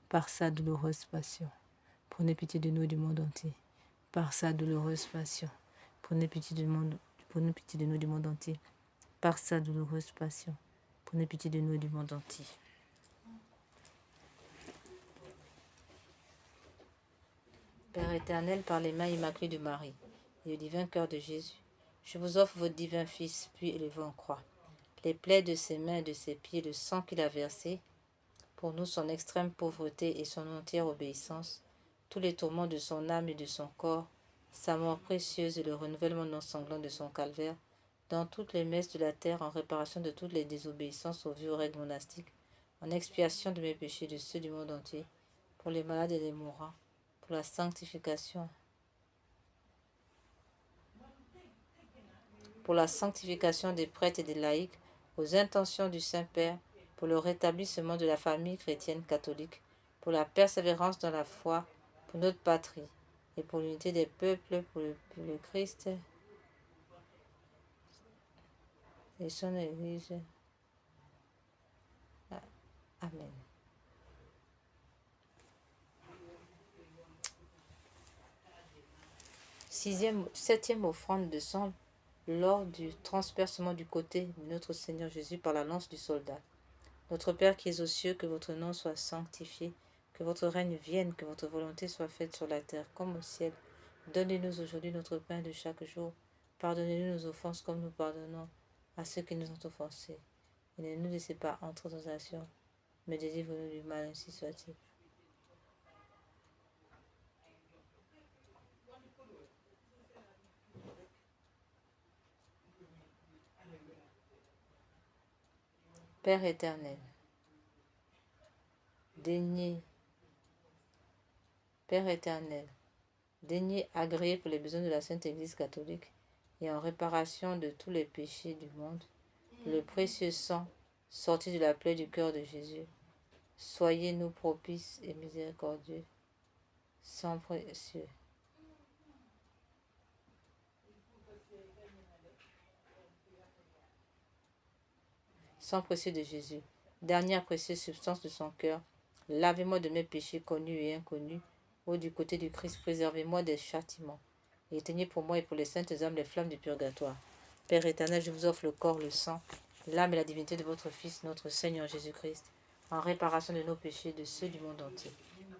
Par sa douloureuse passion, prenez pitié de nous et du monde entier. Par sa douloureuse passion, prenez pitié de nous du monde entier. Par sa douloureuse passion, prenez pitié de nous et du monde entier. Père éternel, par les mains immaculées de Marie et le divin cœur de Jésus, je vous offre votre divin Fils, puis élevé en croix, les plaies de ses mains et de ses pieds, le sang qu'il a versé, pour nous son extrême pauvreté et son entière obéissance, tous les tourments de son âme et de son corps, sa mort précieuse et le renouvellement non sanglant de son calvaire, dans toutes les messes de la terre, en réparation de toutes les désobéissances aux vieux règles monastiques, en expiation de mes péchés et de ceux du monde entier, pour les malades et les mourants, pour la sanctification des prêtres et des laïcs, aux intentions du Saint-Père, pour le rétablissement de la famille chrétienne catholique, pour la persévérance dans la foi, pour notre patrie, et pour l'unité des peuples, pour le Christ et son Église. Amen. Septième offrande de sang lors du transpercement du côté de notre Seigneur Jésus par la lance du soldat. Notre Père qui es aux cieux, que votre nom soit sanctifié, que votre règne vienne, que votre volonté soit faite sur la terre comme au ciel. Donnez-nous aujourd'hui notre pain de chaque jour. Pardonnez-nous nos offenses comme nous pardonnons à ceux qui nous ont offensés. Et ne nous laissez pas entrer en tentation, mais délivre-nous du mal, ainsi soit-il. Père éternel, daignez agréer pour les besoins de la Sainte Église catholique et en réparation de tous les péchés du monde, le précieux sang sorti de la plaie du cœur de Jésus. Soyez-nous propices et miséricordieux, sang précieux. sang précieux de Jésus, dernière précieuse substance de son cœur, lavez-moi de mes péchés connus et inconnus. Ô du côté du Christ, préservez-moi des châtiments. Et éteignez pour moi et pour les saintes âmes les flammes du purgatoire. Père éternel, je vous offre le corps, le sang, l'âme et la divinité de votre Fils, notre Seigneur Jésus-Christ, en réparation de nos péchés et de ceux du monde entier.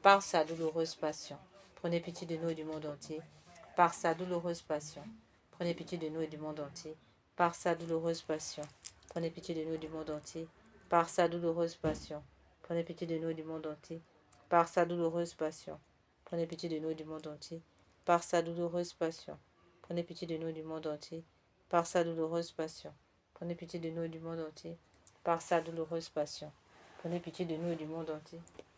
Par sa douloureuse passion, prenez pitié de nous et du monde entier. Par sa douloureuse passion, prenez pitié de nous et du monde entier. Par sa douloureuse passion, prenez pitié de nous et du monde entier. Par sa douloureuse passion, prenez pitié de nous et du monde entier. Par sa douloureuse passion, prenez pitié de nous et du monde entier. Par sa douloureuse passion, prenez pitié de nous et du monde entier. Par sa douloureuse passion, prenez pitié de nous et du monde entier. Par sa douloureuse passion, prenez pitié de nous et du monde entier.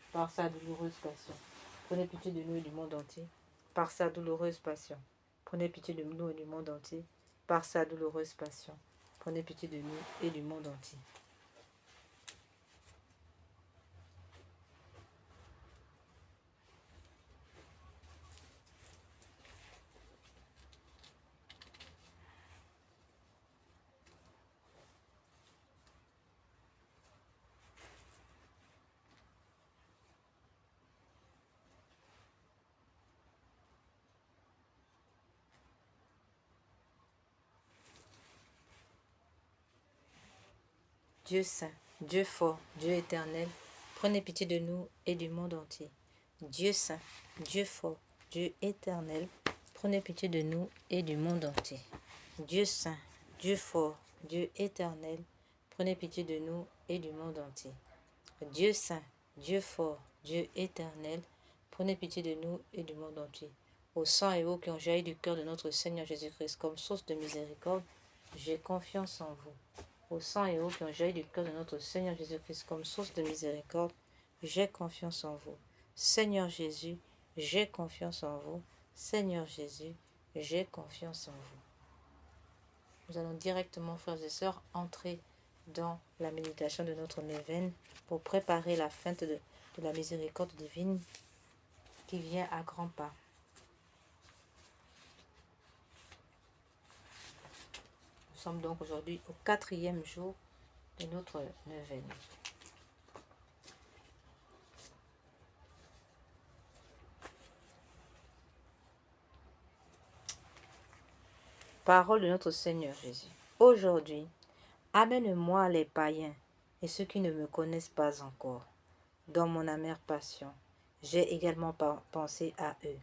Par sa douloureuse passion, prenez pitié de nous et du monde entier. Par sa douloureuse passion, prenez pitié de nous et du monde entier. Par sa douloureuse passion, prenez pitié de nous et du monde entier. Dieu saint, Dieu fort, Dieu éternel, prenez pitié de nous et du monde entier. Dieu saint, Dieu fort, Dieu éternel, prenez pitié de nous et du monde entier. Dieu saint, Dieu fort, Dieu éternel, prenez pitié de nous et du monde entier. Dieu saint, Dieu fort, Dieu éternel, prenez pitié de nous et du monde entier. Au sang et eau qui ont jailli du cœur de notre Seigneur Jésus-Christ comme source de miséricorde, j'ai confiance en vous. Au sang et eau qui ont jailli du cœur de notre Seigneur Jésus-Christ comme source de miséricorde, j'ai confiance en vous. Seigneur Jésus, j'ai confiance en vous. Seigneur Jésus, j'ai confiance en vous. Nous allons directement, frères et sœurs, entrer dans la méditation de notre neuvaine pour préparer la feinte de la miséricorde divine qui vient à grands pas. Nous sommes donc aujourd'hui au 4e jour de notre neuvaine. Parole de notre Seigneur Jésus. Aujourd'hui, amène-moi les païens et ceux qui ne me connaissent pas encore. Dans mon amère passion, j'ai également pensé à eux.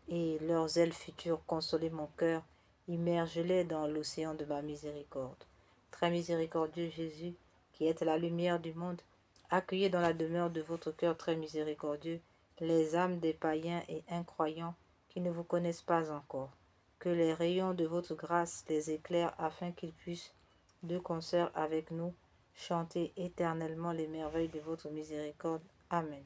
Et leurs ailes futures consolaient mon cœur, immerge-les dans l'océan de ma miséricorde. Très miséricordieux Jésus, qui êtes la lumière du monde, accueillez dans la demeure de votre cœur très miséricordieux les âmes des païens et incroyants qui ne vous connaissent pas encore. Que les rayons de votre grâce les éclairent afin qu'ils puissent, de concert avec nous, chanter éternellement les merveilles de votre miséricorde. Amen.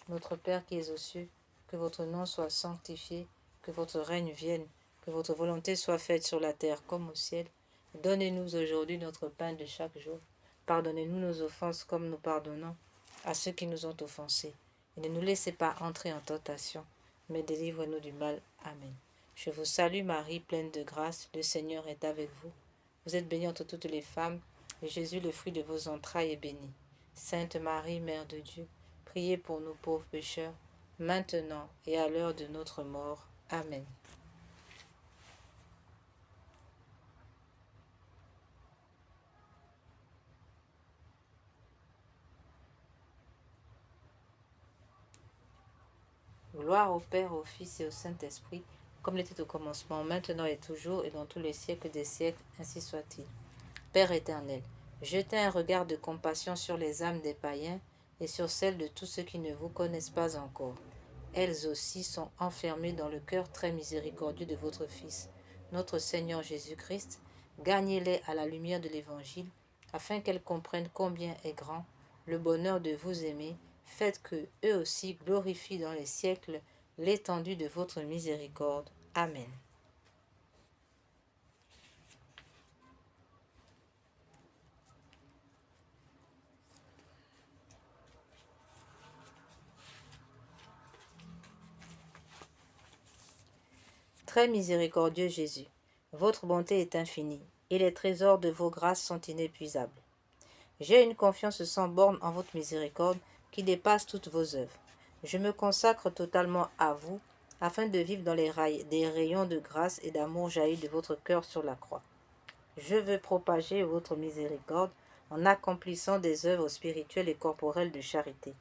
Notre Père qui es aux cieux, que votre nom soit sanctifié, que votre règne vienne, que votre volonté soit faite sur la terre comme au ciel. Donnez-nous aujourd'hui notre pain de chaque jour. Pardonnez-nous nos offenses comme nous pardonnons à ceux qui nous ont offensés. Et ne nous laissez pas entrer en tentation, mais délivre-nous du mal. Amen. Je vous salue Marie, pleine de grâce, le Seigneur est avec vous. Vous êtes bénie entre toutes les femmes, et Jésus, le fruit de vos entrailles, est béni. Sainte Marie, Mère de Dieu, priez pour nous pauvres pécheurs, maintenant et à l'heure de notre mort. Amen. Gloire au Père, au Fils et au Saint-Esprit, comme il était au commencement, maintenant et toujours, et dans tous les siècles des siècles, ainsi soit-il. Père éternel, jetez un regard de compassion sur les âmes des païens et sur celles de tous ceux qui ne vous connaissent pas encore. Elles aussi sont enfermées dans le cœur très miséricordieux de votre Fils, notre Seigneur Jésus-Christ. Gagnez-les à la lumière de l'Évangile, afin qu'elles comprennent combien est grand le bonheur de vous aimer. Faites que eux aussi glorifient dans les siècles l'étendue de votre miséricorde. Amen. Très miséricordieux Jésus, votre bonté est infinie, et les trésors de vos grâces sont inépuisables. J'ai une confiance sans borne en votre miséricorde qui dépasse toutes vos œuvres. Je me consacre totalement à vous, afin de vivre dans des rayons de grâce et d'amour jaillis de votre cœur sur la croix. Je veux propager votre miséricorde en accomplissant des œuvres spirituelles et corporelles de charité,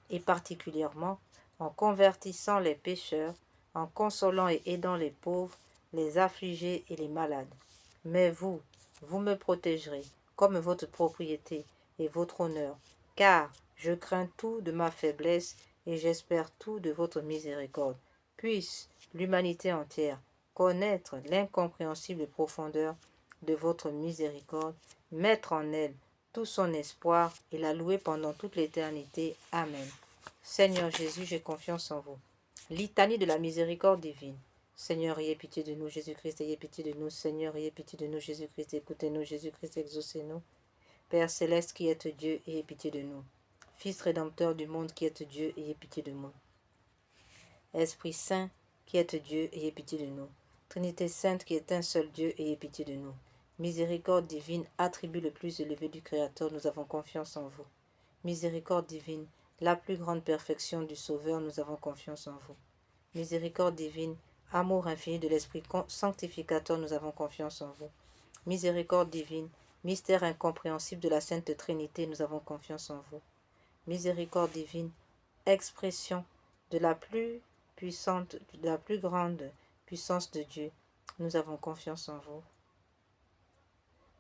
et particulièrement en convertissant les pécheurs, en consolant et aidant les pauvres, les affligés et les malades. Mais vous, vous me protégerez comme votre propriété et votre honneur, car je crains tout de ma faiblesse et j'espère tout de votre miséricorde. Puisse l'humanité entière connaître l'incompréhensible profondeur de votre miséricorde, mettre en elle tout son espoir et la louer pendant toute l'éternité. Amen. Seigneur Jésus, j'ai confiance en vous. Litanie de la miséricorde divine. Seigneur, ayez pitié de nous. Jésus-Christ, ayez pitié de nous. Seigneur, ayez pitié de nous. Jésus-Christ, écoutez-nous. Jésus-Christ, exaucez-nous. Père céleste qui êtes Dieu, ayez pitié de nous. Fils rédempteur du monde qui êtes Dieu, ayez pitié de nous. Esprit Saint qui êtes Dieu, ayez pitié de nous. Trinité Sainte qui est un seul Dieu, ayez pitié de nous. Miséricorde divine, attribut le plus élevé du Créateur, nous avons confiance en vous. Miséricorde divine, la plus grande perfection du Sauveur, nous avons confiance en vous. Miséricorde divine, amour infini de l'Esprit sanctificateur, nous avons confiance en vous. Miséricorde divine, mystère incompréhensible de la Sainte Trinité, nous avons confiance en vous. Miséricorde divine, expression de la plus puissante, de la plus grande puissance de Dieu, nous avons confiance en vous.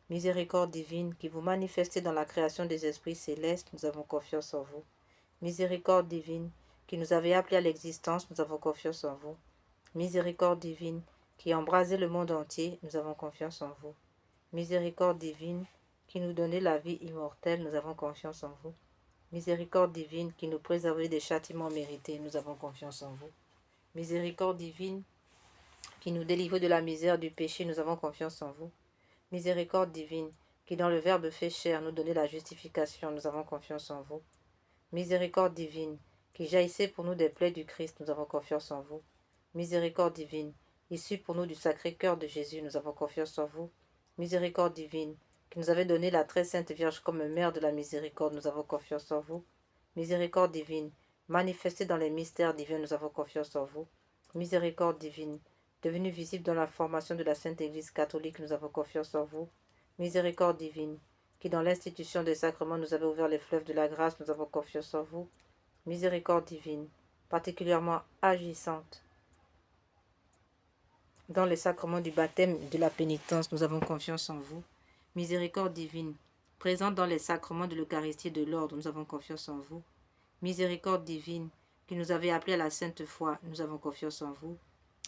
Miséricorde divine, qui vous manifestez dans la création des esprits célestes, nous avons confiance en vous. Miséricorde divine, qui nous avez appelés à l'existence, nous avons confiance en vous. Miséricorde divine, qui embrasez le monde entier, nous avons confiance en vous. Miséricorde divine, qui nous donnez la vie immortelle, nous avons confiance en vous. Miséricorde divine, qui nous préservez des châtiments mérités, nous avons confiance en vous. Miséricorde divine, qui nous délivre de la misère du péché, nous avons confiance en vous. Miséricorde divine, qui dans le Verbe fait chair nous donnait la justification, nous avons confiance en vous. Miséricorde divine, qui jaillissez pour nous des plaies du Christ, nous avons confiance en vous. Miséricorde divine, issue pour nous du Sacré-Cœur de Jésus, nous avons confiance en vous. Miséricorde divine, qui nous avez donné la très sainte Vierge comme mère de la miséricorde, nous avons confiance en vous. Miséricorde divine, manifestée dans les mystères divins, nous avons confiance en vous. Miséricorde divine, devenue visible dans la formation de la Sainte Église catholique, nous avons confiance en vous. Miséricorde divine, qui dans l'institution des sacrements nous avez ouvert les fleuves de la grâce, nous avons confiance en vous. Miséricorde divine, particulièrement agissante dans les sacrements du baptême et de la pénitence, nous avons confiance en vous. Miséricorde divine, présente dans les sacrements de l'Eucharistie et de l'ordre, nous avons confiance en vous. Miséricorde divine, qui nous avez appelés à la sainte foi, nous avons confiance en vous.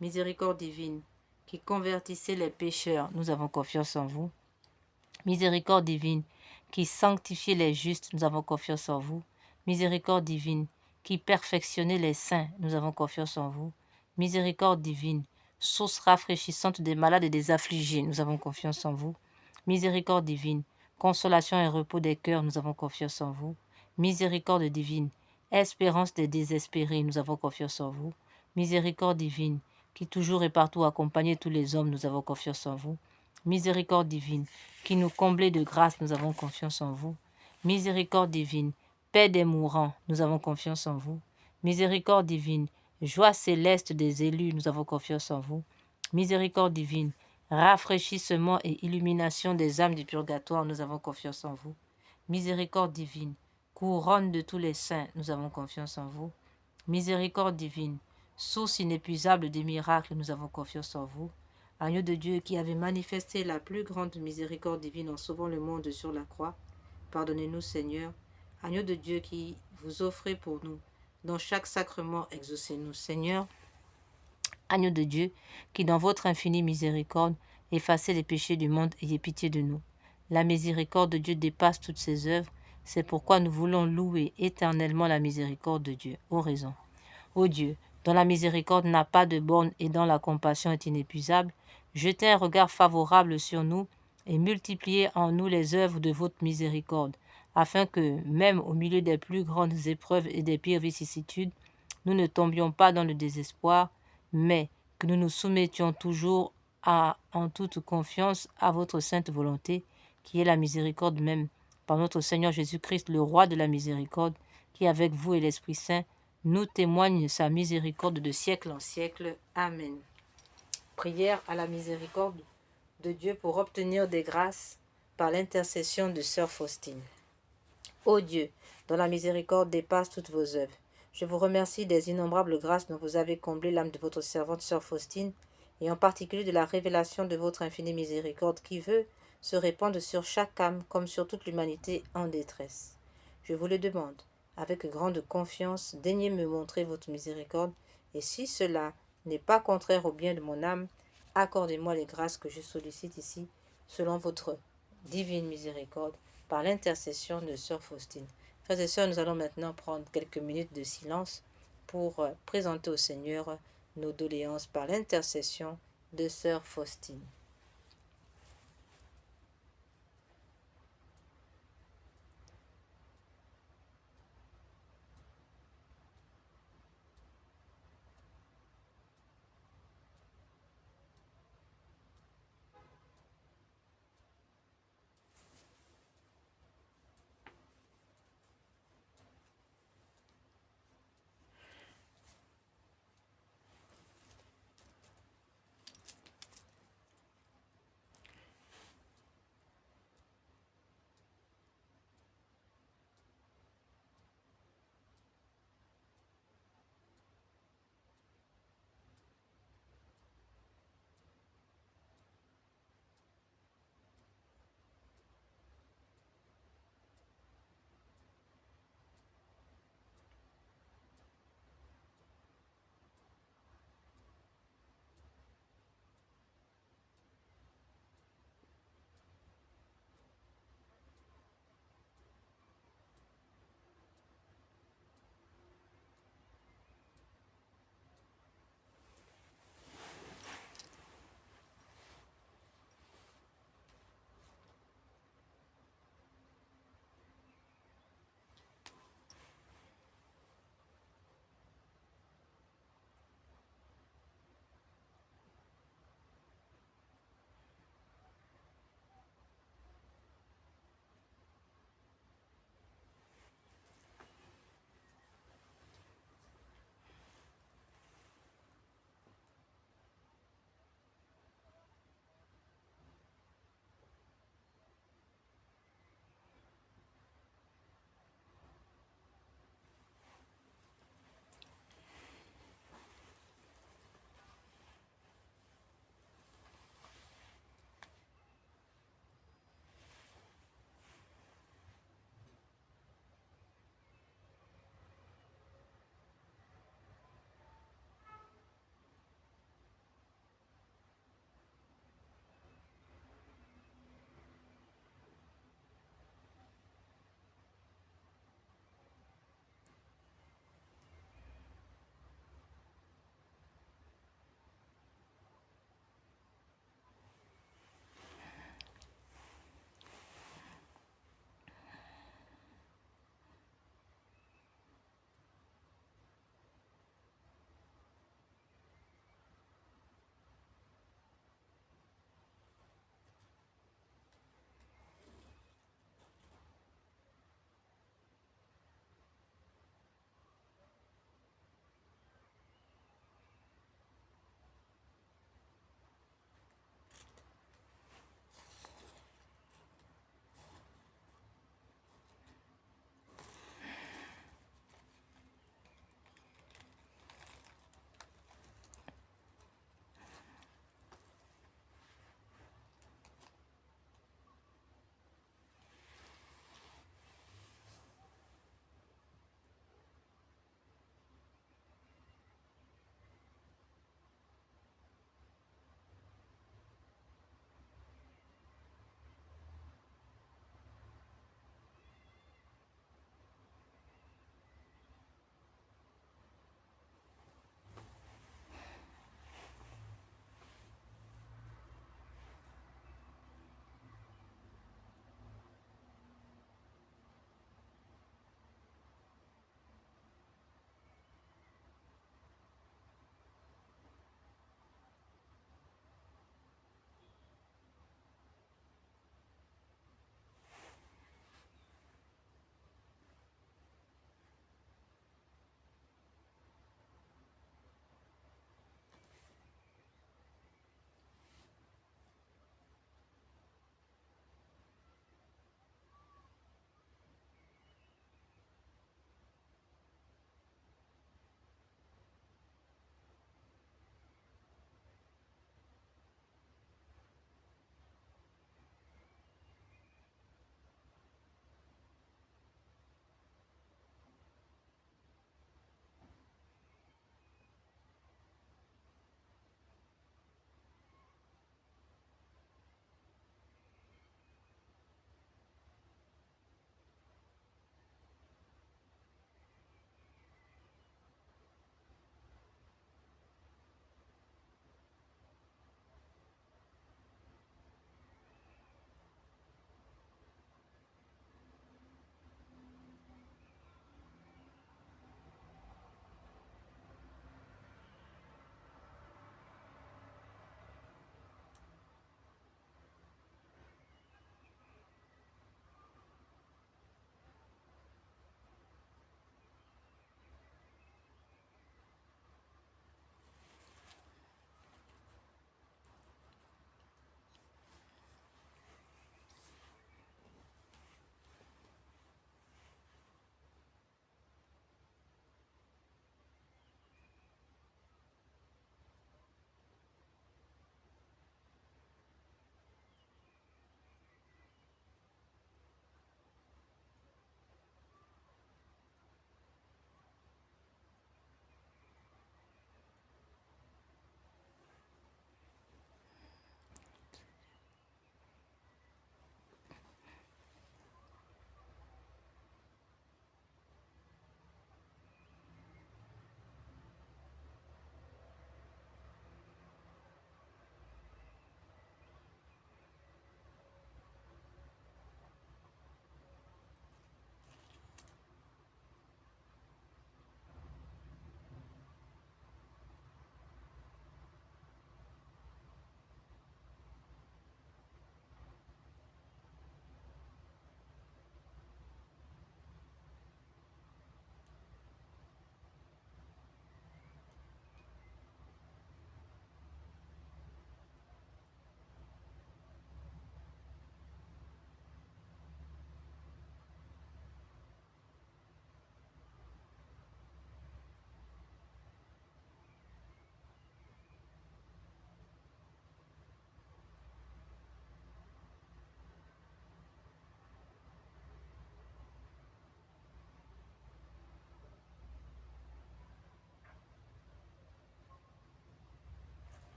Miséricorde divine, qui convertissez les pécheurs, nous avons confiance en vous. Miséricorde divine, qui sanctifiez les justes, nous avons confiance en vous. Miséricorde divine, qui perfectionnez les saints, nous avons confiance en vous. Miséricorde divine, source rafraîchissante des malades et des affligés, nous avons confiance en vous. Miséricorde divine, consolation et repos des cœurs, nous avons confiance en vous. Miséricorde divine, espérance des désespérés, nous avons confiance en vous. Miséricorde divine, qui toujours et partout accompagnez tous les hommes, nous avons confiance en vous. Miséricorde divine, qui nous comblez de grâce, nous avons confiance en vous. Miséricorde divine, paix des mourants, nous avons confiance en vous. Miséricorde divine, joie céleste des élus, nous avons confiance en vous. Miséricorde divine, rafraîchissement et illumination des âmes du purgatoire, nous avons confiance en vous. Miséricorde divine, couronne de tous les saints, nous avons confiance en vous. Miséricorde divine, source inépuisable des miracles, nous avons confiance en vous. Agneau de Dieu qui avait manifesté la plus grande miséricorde divine en sauvant le monde sur la croix, pardonnez-nous Seigneur. Agneau de Dieu qui vous offrez pour nous, dans chaque sacrement exaucez-nous Seigneur. Agneau de Dieu qui dans votre infinie miséricorde effacez les péchés du monde, ayez pitié de nous. La miséricorde de Dieu dépasse toutes ses œuvres, c'est pourquoi nous voulons louer éternellement la miséricorde de Dieu. Oraison. Ô Dieu, dont la miséricorde n'a pas de borne et dont la compassion est inépuisable, jetez un regard favorable sur nous et multipliez en nous les œuvres de votre miséricorde, afin que, même au milieu des plus grandes épreuves et des pires vicissitudes, nous ne tombions pas dans le désespoir, mais que nous nous soumettions toujours en toute confiance à votre sainte volonté, qui est la miséricorde même, par notre Seigneur Jésus-Christ, le roi de la miséricorde, qui avec vous et l'Esprit Saint nous témoigne sa miséricorde de siècle en siècle. Amen. Prière à la miséricorde de Dieu pour obtenir des grâces par l'intercession de Sœur Faustine. Ô Dieu, dont la miséricorde dépasse toutes vos œuvres, je vous remercie des innombrables grâces dont vous avez comblé l'âme de votre servante Sœur Faustine, et en particulier de la révélation de votre infinie miséricorde qui veut se répandre sur chaque âme comme sur toute l'humanité en détresse. Je vous le demande, avec grande confiance, daignez me montrer votre miséricorde, et si cela n'est pas contraire au bien de mon âme, accordez-moi les grâces que je sollicite ici, selon votre divine miséricorde, par l'intercession de Sœur Faustine. Frères et sœurs, nous allons maintenant prendre quelques minutes de silence pour présenter au Seigneur nos doléances par l'intercession de Sœur Faustine.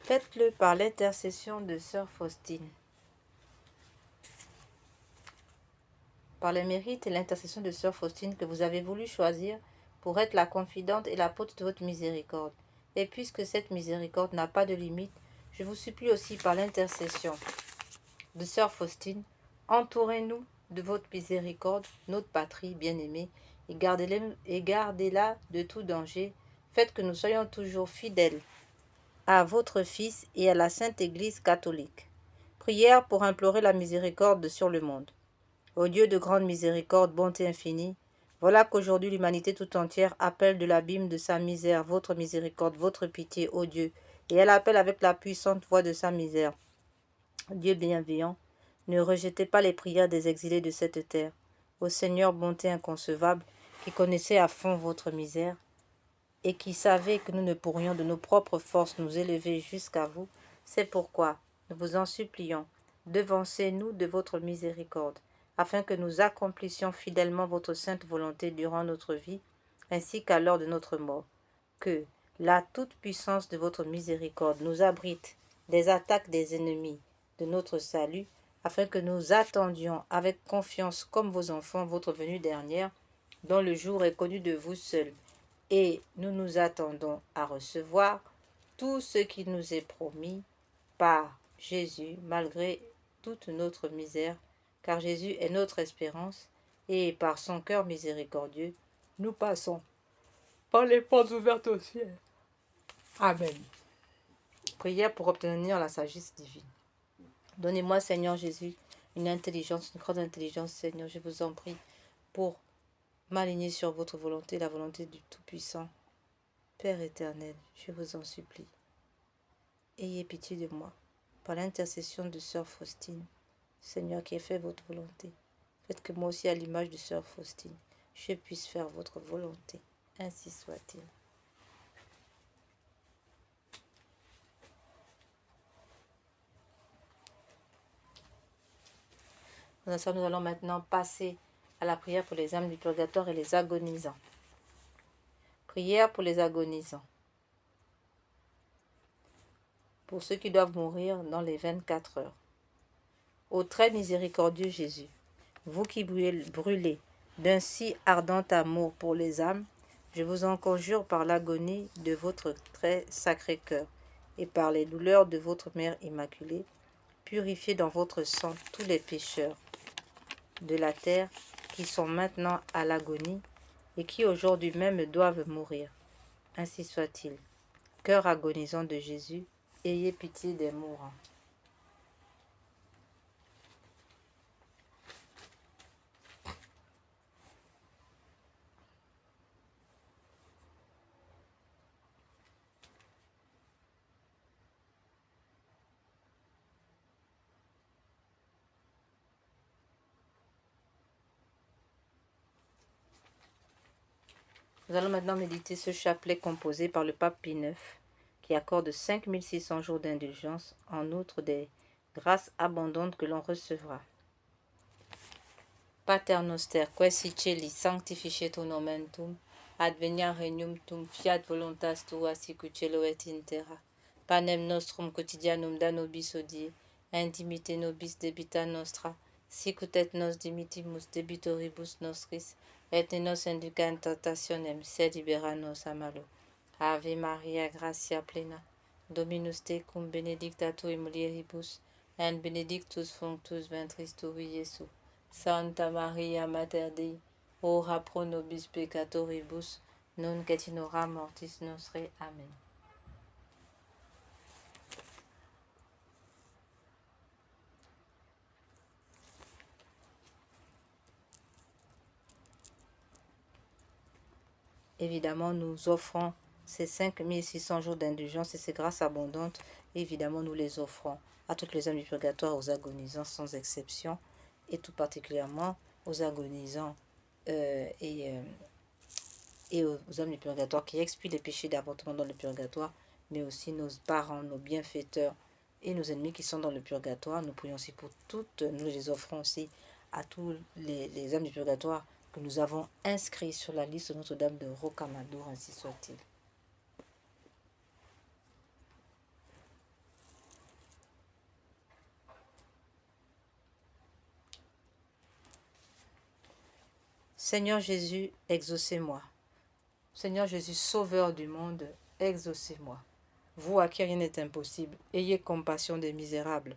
Faites-le par l'intercession de sœur Faustine. Par le mérite et l'intercession de sœur Faustine que vous avez voulu choisir pour être la confidente et l'apôtre de votre miséricorde. Et puisque cette miséricorde n'a pas de limite, je vous supplie aussi par l'intercession de sœur Faustine, entourez-nous de votre miséricorde, notre patrie bien-aimée, et gardez-la de tout danger. Faites que nous soyons toujours fidèles à votre Fils et à la Sainte Église catholique. Prière pour implorer la miséricorde sur le monde. Ô Dieu de grande miséricorde, bonté infinie, voilà qu'aujourd'hui l'humanité tout entière appelle de l'abîme de sa misère votre miséricorde, votre pitié, ô Dieu, et elle appelle avec la puissante voix de sa misère. Dieu bienveillant, ne rejetez pas les prières des exilés de cette terre. Ô Seigneur, bonté inconcevable, qui connaissez à fond votre misère, et qui savez que nous ne pourrions de nos propres forces nous élever jusqu'à vous, c'est pourquoi nous vous en supplions, devancez-nous de votre miséricorde, afin que nous accomplissions fidèlement votre sainte volonté durant notre vie, ainsi qu'à l'heure de notre mort. Que la toute-puissance de votre miséricorde nous abrite des attaques des ennemis de notre salut, afin que nous attendions avec confiance comme vos enfants votre venue dernière, dont le jour est connu de vous seuls, et nous nous attendons à recevoir tout ce qui nous est promis par Jésus, malgré toute notre misère, car Jésus est notre espérance, et par son cœur miséricordieux, nous passons par les portes ouvertes au ciel. Amen. Prière pour obtenir la sagesse divine. Donnez-moi, Seigneur Jésus, une intelligence, une grande intelligence, Seigneur, je vous en prie, pour m'aligner sur votre volonté, la volonté du Tout-Puissant. Père éternel, je vous en supplie, ayez pitié de moi, par l'intercession de sœur Faustine, Seigneur qui a fait votre volonté. Faites que moi aussi, à l'image de sœur Faustine, je puisse faire votre volonté. Ainsi soit-il. Nous allons maintenant passer à la prière pour les âmes du purgatoire et les agonisants. Prière pour les agonisants. Pour ceux qui doivent mourir dans les 24 heures. Ô très miséricordieux Jésus, vous qui brûlez d'un si ardent amour pour les âmes, je vous en conjure par l'agonie de votre très sacré cœur et par les douleurs de votre Mère Immaculée, purifiez dans votre sang tous les pécheurs de la terre qui sont maintenant à l'agonie et qui aujourd'hui même doivent mourir. Ainsi soit-il. Cœur agonisant de Jésus, ayez pitié des mourants. Nous allons maintenant méditer ce chapelet composé par le pape Pie IX, qui accorde 5600 jours d'indulgence, en outre des grâces abondantes que l'on recevra. Pater noster, quae celi sanctificetur nomen tuum, adveniat regnum tuum, fiat voluntas tua sicut cielo et in terra. Panem nostrum quotidianum da nobis hodie, indimite nobis debita nostra, sicut et nos dimitimus debitoribus nostris, et ne nos induca in tentationem, sed libera nos a malo. Ave Maria, gratia plena, Dominus tecum, benedicta tu in mulieribus, et benedictus fructus ventris tui, Iesus. Santa Maria Mater Dei, ora pro nobis peccatoribus, nunc et in hora mortis nostre. Amen. Évidemment, nous offrons ces 5600 jours d'indulgence et ces grâces abondantes. Évidemment, nous les offrons à toutes les âmes du purgatoire, aux agonisants sans exception, et tout particulièrement aux agonisants et aux âmes du purgatoire qui expient les péchés d'avortement dans le purgatoire, mais aussi nos parents, nos bienfaiteurs et nos ennemis qui sont dans le purgatoire. Nous prions aussi pour toutes, nous les offrons aussi à tous les âmes du purgatoire que nous avons inscrits sur la liste de Notre-Dame de Rocamadour, ainsi soit-il. Seigneur Jésus, exaucez-moi. Seigneur Jésus, sauveur du monde, exaucez-moi. Vous à qui rien n'est impossible, ayez compassion des misérables.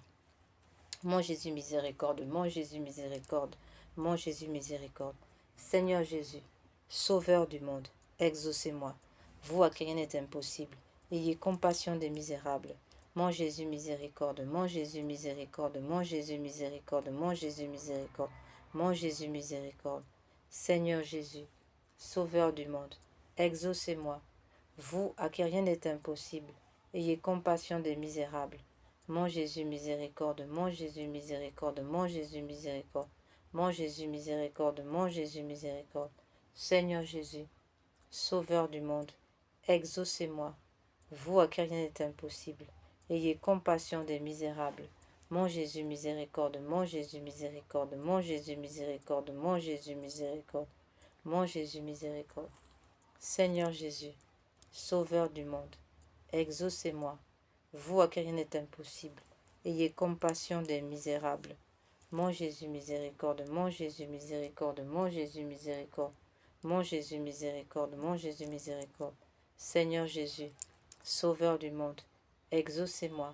Mon Jésus, miséricorde, mon Jésus, miséricorde, mon Jésus, miséricorde. Seigneur Jésus, sauveur du monde, exaucez-moi. Vous à qui rien n'est impossible, ayez compassion des misérables. Mon Jésus, miséricorde, mon Jésus, miséricorde, mon Jésus, miséricorde, mon Jésus, miséricorde, mon Jésus, miséricorde. Seigneur Jésus, sauveur du monde, exaucez-moi. Vous à qui rien n'est impossible, ayez compassion des misérables. Mon Jésus, miséricorde, mon Jésus, miséricorde, mon Jésus, miséricorde, mon Jésus, miséricorde, mon Jésus, miséricorde. Seigneur Jésus, sauveur du monde, exaucez-moi. Vous à qui rien n'est impossible, ayez compassion des misérables. Mon Jésus, miséricorde, mon Jésus, miséricorde, mon Jésus, miséricorde, mon Jésus, miséricorde, mon Jésus, miséricorde. Seigneur Jésus, sauveur du monde, exaucez-moi. Vous à qui rien n'est impossible, ayez compassion des misérables. Mon Jésus, miséricorde, mon Jésus, miséricorde, mon Jésus, miséricorde, mon Jésus, miséricorde, mon Jésus, miséricorde. Seigneur Jésus, sauveur du monde, exaucez-moi.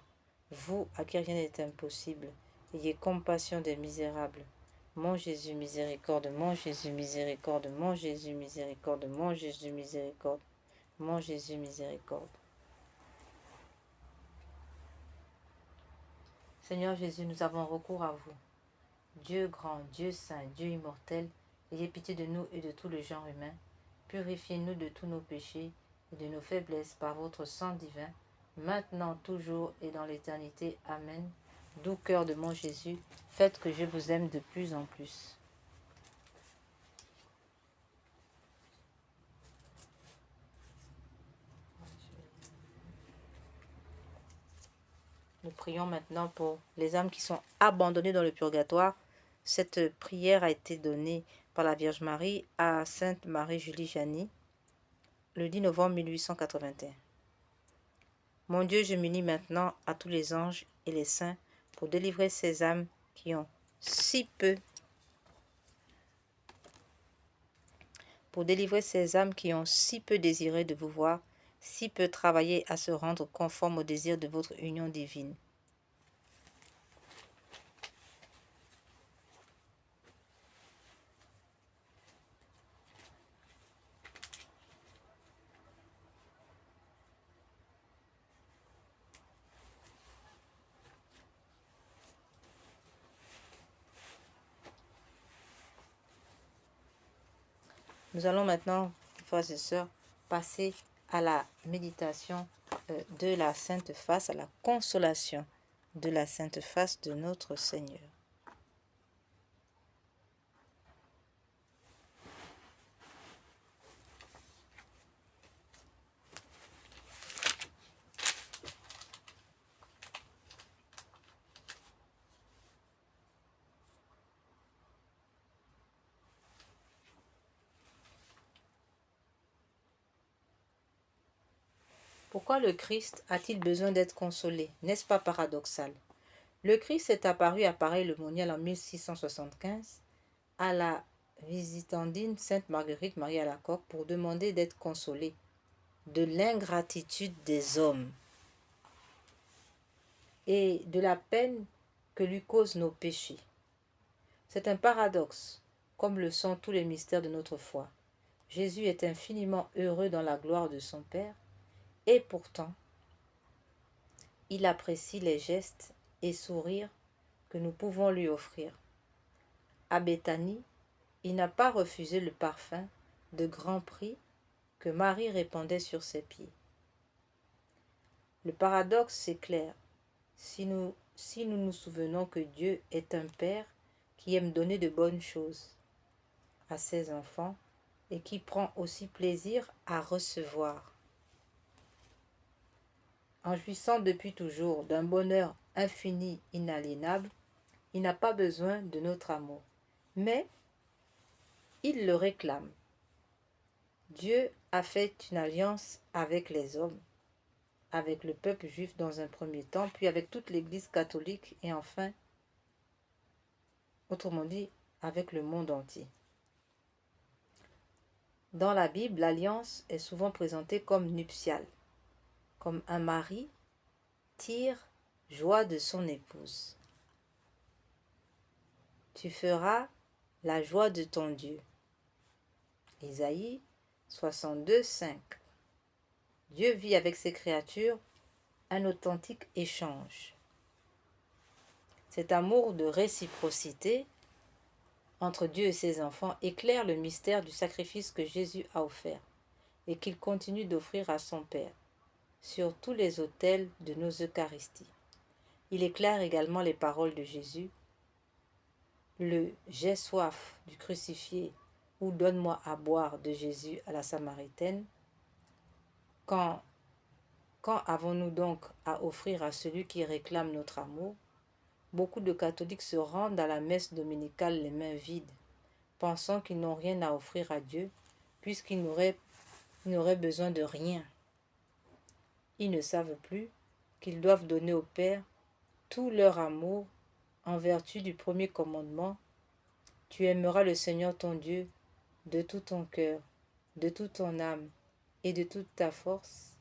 Vous à qui rien n'est impossible, ayez compassion des misérables. Mon Jésus, miséricorde, mon Jésus, miséricorde, mon Jésus, miséricorde, mon Jésus, miséricorde, mon Jésus, miséricorde. Seigneur Jésus, nous avons recours à vous. Dieu grand, Dieu saint, Dieu immortel, ayez pitié de nous et de tout le genre humain. Purifiez-nous de tous nos péchés et de nos faiblesses par votre sang divin, maintenant, toujours et dans l'éternité. Amen. Doux cœur de mon Jésus, faites que je vous aime de plus en plus. Nous prions maintenant pour les âmes qui sont abandonnées dans le purgatoire. Cette prière a été donnée par la Vierge Marie à Sainte Marie-Julie Janis le 10 novembre 1881. Mon Dieu, je m'unis maintenant à tous les anges et les saints pour délivrer ces âmes qui ont si peu désiré de vous voir, si peu travaillé à se rendre conforme au désir de votre union divine. Nous allons maintenant, frères et sœurs, passer à la méditation de la Sainte Face, à la consolation de la Sainte Face de notre Seigneur. Pourquoi le Christ a-t-il besoin d'être consolé? N'est-ce pas paradoxal? Le Christ est apparu à Paray-le-Monial en 1675 à la visitandine Sainte Marguerite Marie Alacoque pour demander d'être consolé de l'ingratitude des hommes et de la peine que lui causent nos péchés. C'est un paradoxe, comme le sont tous les mystères de notre foi. Jésus est infiniment heureux dans la gloire de son Père, et pourtant, il apprécie les gestes et sourires que nous pouvons lui offrir. À Béthanie, il n'a pas refusé le parfum de grand prix que Marie répandait sur ses pieds. Le paradoxe, c'est clair. Si nous nous souvenons que Dieu est un Père qui aime donner de bonnes choses à ses enfants et qui prend aussi plaisir à recevoir. En jouissant depuis toujours d'un bonheur infini, inaliénable, il n'a pas besoin de notre amour, mais il le réclame. Dieu a fait une alliance avec les hommes, avec le peuple juif dans un premier temps, puis avec toute l'Église catholique et enfin, autrement dit, avec le monde entier. Dans la Bible, l'alliance est souvent présentée comme nuptiale, comme un mari tire joie de son épouse. Tu feras la joie de ton Dieu. Isaïe 62, 5. Dieu vit avec ses créatures un authentique échange. Cet amour de réciprocité entre Dieu et ses enfants éclaire le mystère du sacrifice que Jésus a offert et qu'il continue d'offrir à son Père sur tous les autels de nos Eucharisties. Il éclaire également les paroles de Jésus, le « j'ai soif » du crucifié ou « donne-moi à boire » de Jésus à la Samaritaine. Quand avons-nous donc à offrir à celui qui réclame notre amour? Beaucoup de catholiques se rendent à la messe dominicale les mains vides, pensant qu'ils n'ont rien à offrir à Dieu, puisqu'ils n'auraient besoin de rien. Ils ne savent plus qu'ils doivent donner au Père tout leur amour en vertu du premier commandement. Tu aimeras le Seigneur ton Dieu de tout ton cœur, de toute ton âme et de toute ta force.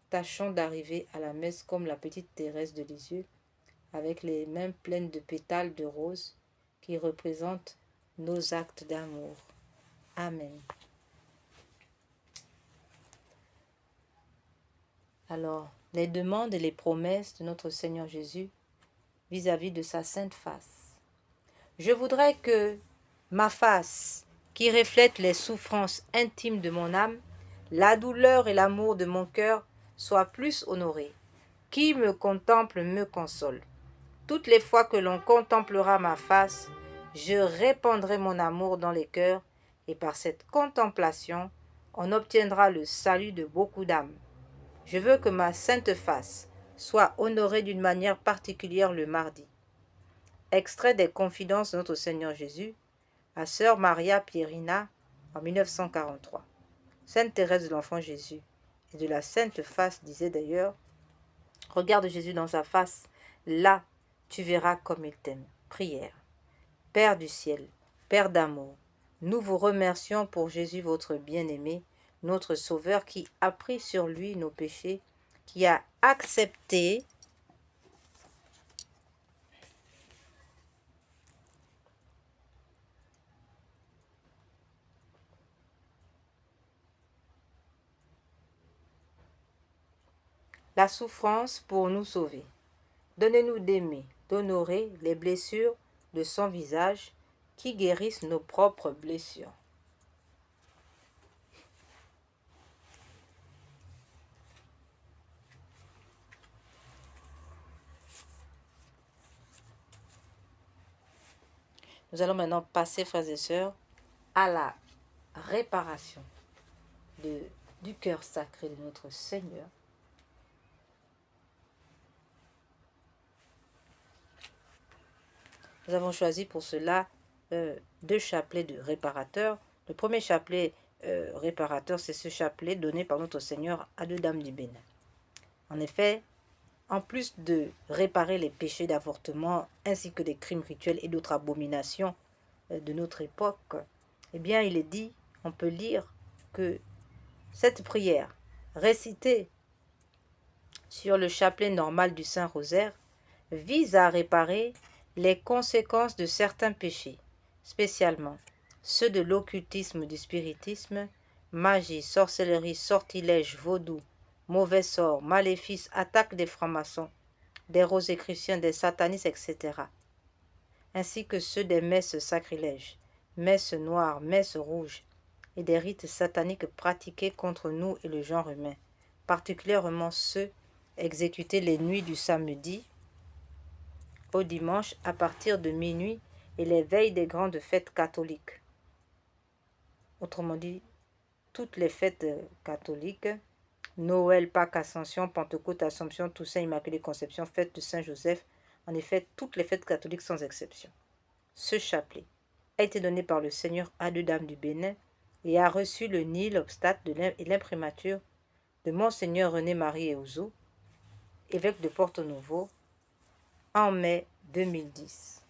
Tâchons d'arriver à la messe comme la petite Thérèse de Lisieux, avec les mains pleines de pétales de rose qui représentent nos actes d'amour. Amen. Alors, les demandes et les promesses de notre Seigneur Jésus vis-à-vis de sa sainte face. Je voudrais que ma face, qui reflète les souffrances intimes de mon âme, la douleur et l'amour de mon cœur, soit plus honorée. Qui me contemple me console. Toutes les fois que l'on contemplera ma face, je répandrai mon amour dans les cœurs, et par cette contemplation, on obtiendra le salut de beaucoup d'âmes. Je veux que ma sainte face soit honorée d'une manière particulière le mardi. Extrait des Confidences de notre Seigneur Jésus à Sœur Maria Pierina en 1943. Sainte Thérèse de l'Enfant Jésus et de la Sainte Face disait d'ailleurs « Regarde Jésus dans sa face, là tu verras comme il t'aime. » Prière. Père du ciel, Père d'amour, nous vous remercions pour Jésus votre bien-aimé, notre Sauveur qui a pris sur lui nos péchés, qui a accepté la souffrance pour nous sauver. Donnez-nous d'aimer, d'honorer les blessures de son visage qui guérissent nos propres blessures. Nous allons maintenant passer, frères et sœurs, à la réparation du cœur sacré de notre Seigneur. Nous avons choisi pour cela deux chapelets de réparateurs. Le premier chapelet réparateur, c'est ce chapelet donné par notre Seigneur à deux dames du Bénin. En effet, en plus de réparer les péchés d'avortement ainsi que des crimes rituels et d'autres abominations de notre époque, eh bien, il est dit, on peut lire que cette prière récitée sur le chapelet normal du Saint-Rosaire vise à réparer les conséquences de certains péchés, spécialement ceux de l'occultisme, du spiritisme, magie, sorcellerie, sortilège, vaudou, mauvais sort, maléfices, attaques des francs-maçons, des rosicruciens, des satanistes, etc., ainsi que ceux des messes sacrilèges, messes noires, messes rouges, et des rites sataniques pratiqués contre nous et le genre humain, particulièrement ceux exécutés les nuits du samedi au dimanche à partir de minuit et les veilles des grandes fêtes catholiques. Autrement dit, toutes les fêtes catholiques, Noël, Pâques, Ascension, Pentecôte, Assomption, Toussaint, Immaculée Conception, fête de Saint-Joseph, en effet, toutes les fêtes catholiques sans exception. Ce chapelet a été donné par le Seigneur à deux dames du Bénin et a reçu le nil obstate et l'imprimature de Monseigneur René-Marie Eouzou, évêque de Porto Novo, en mai 2010.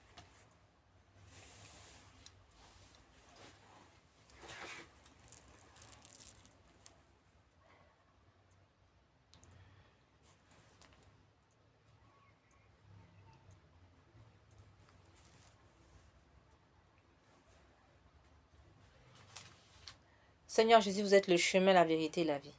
Seigneur Jésus, vous êtes le chemin, la vérité et la vie.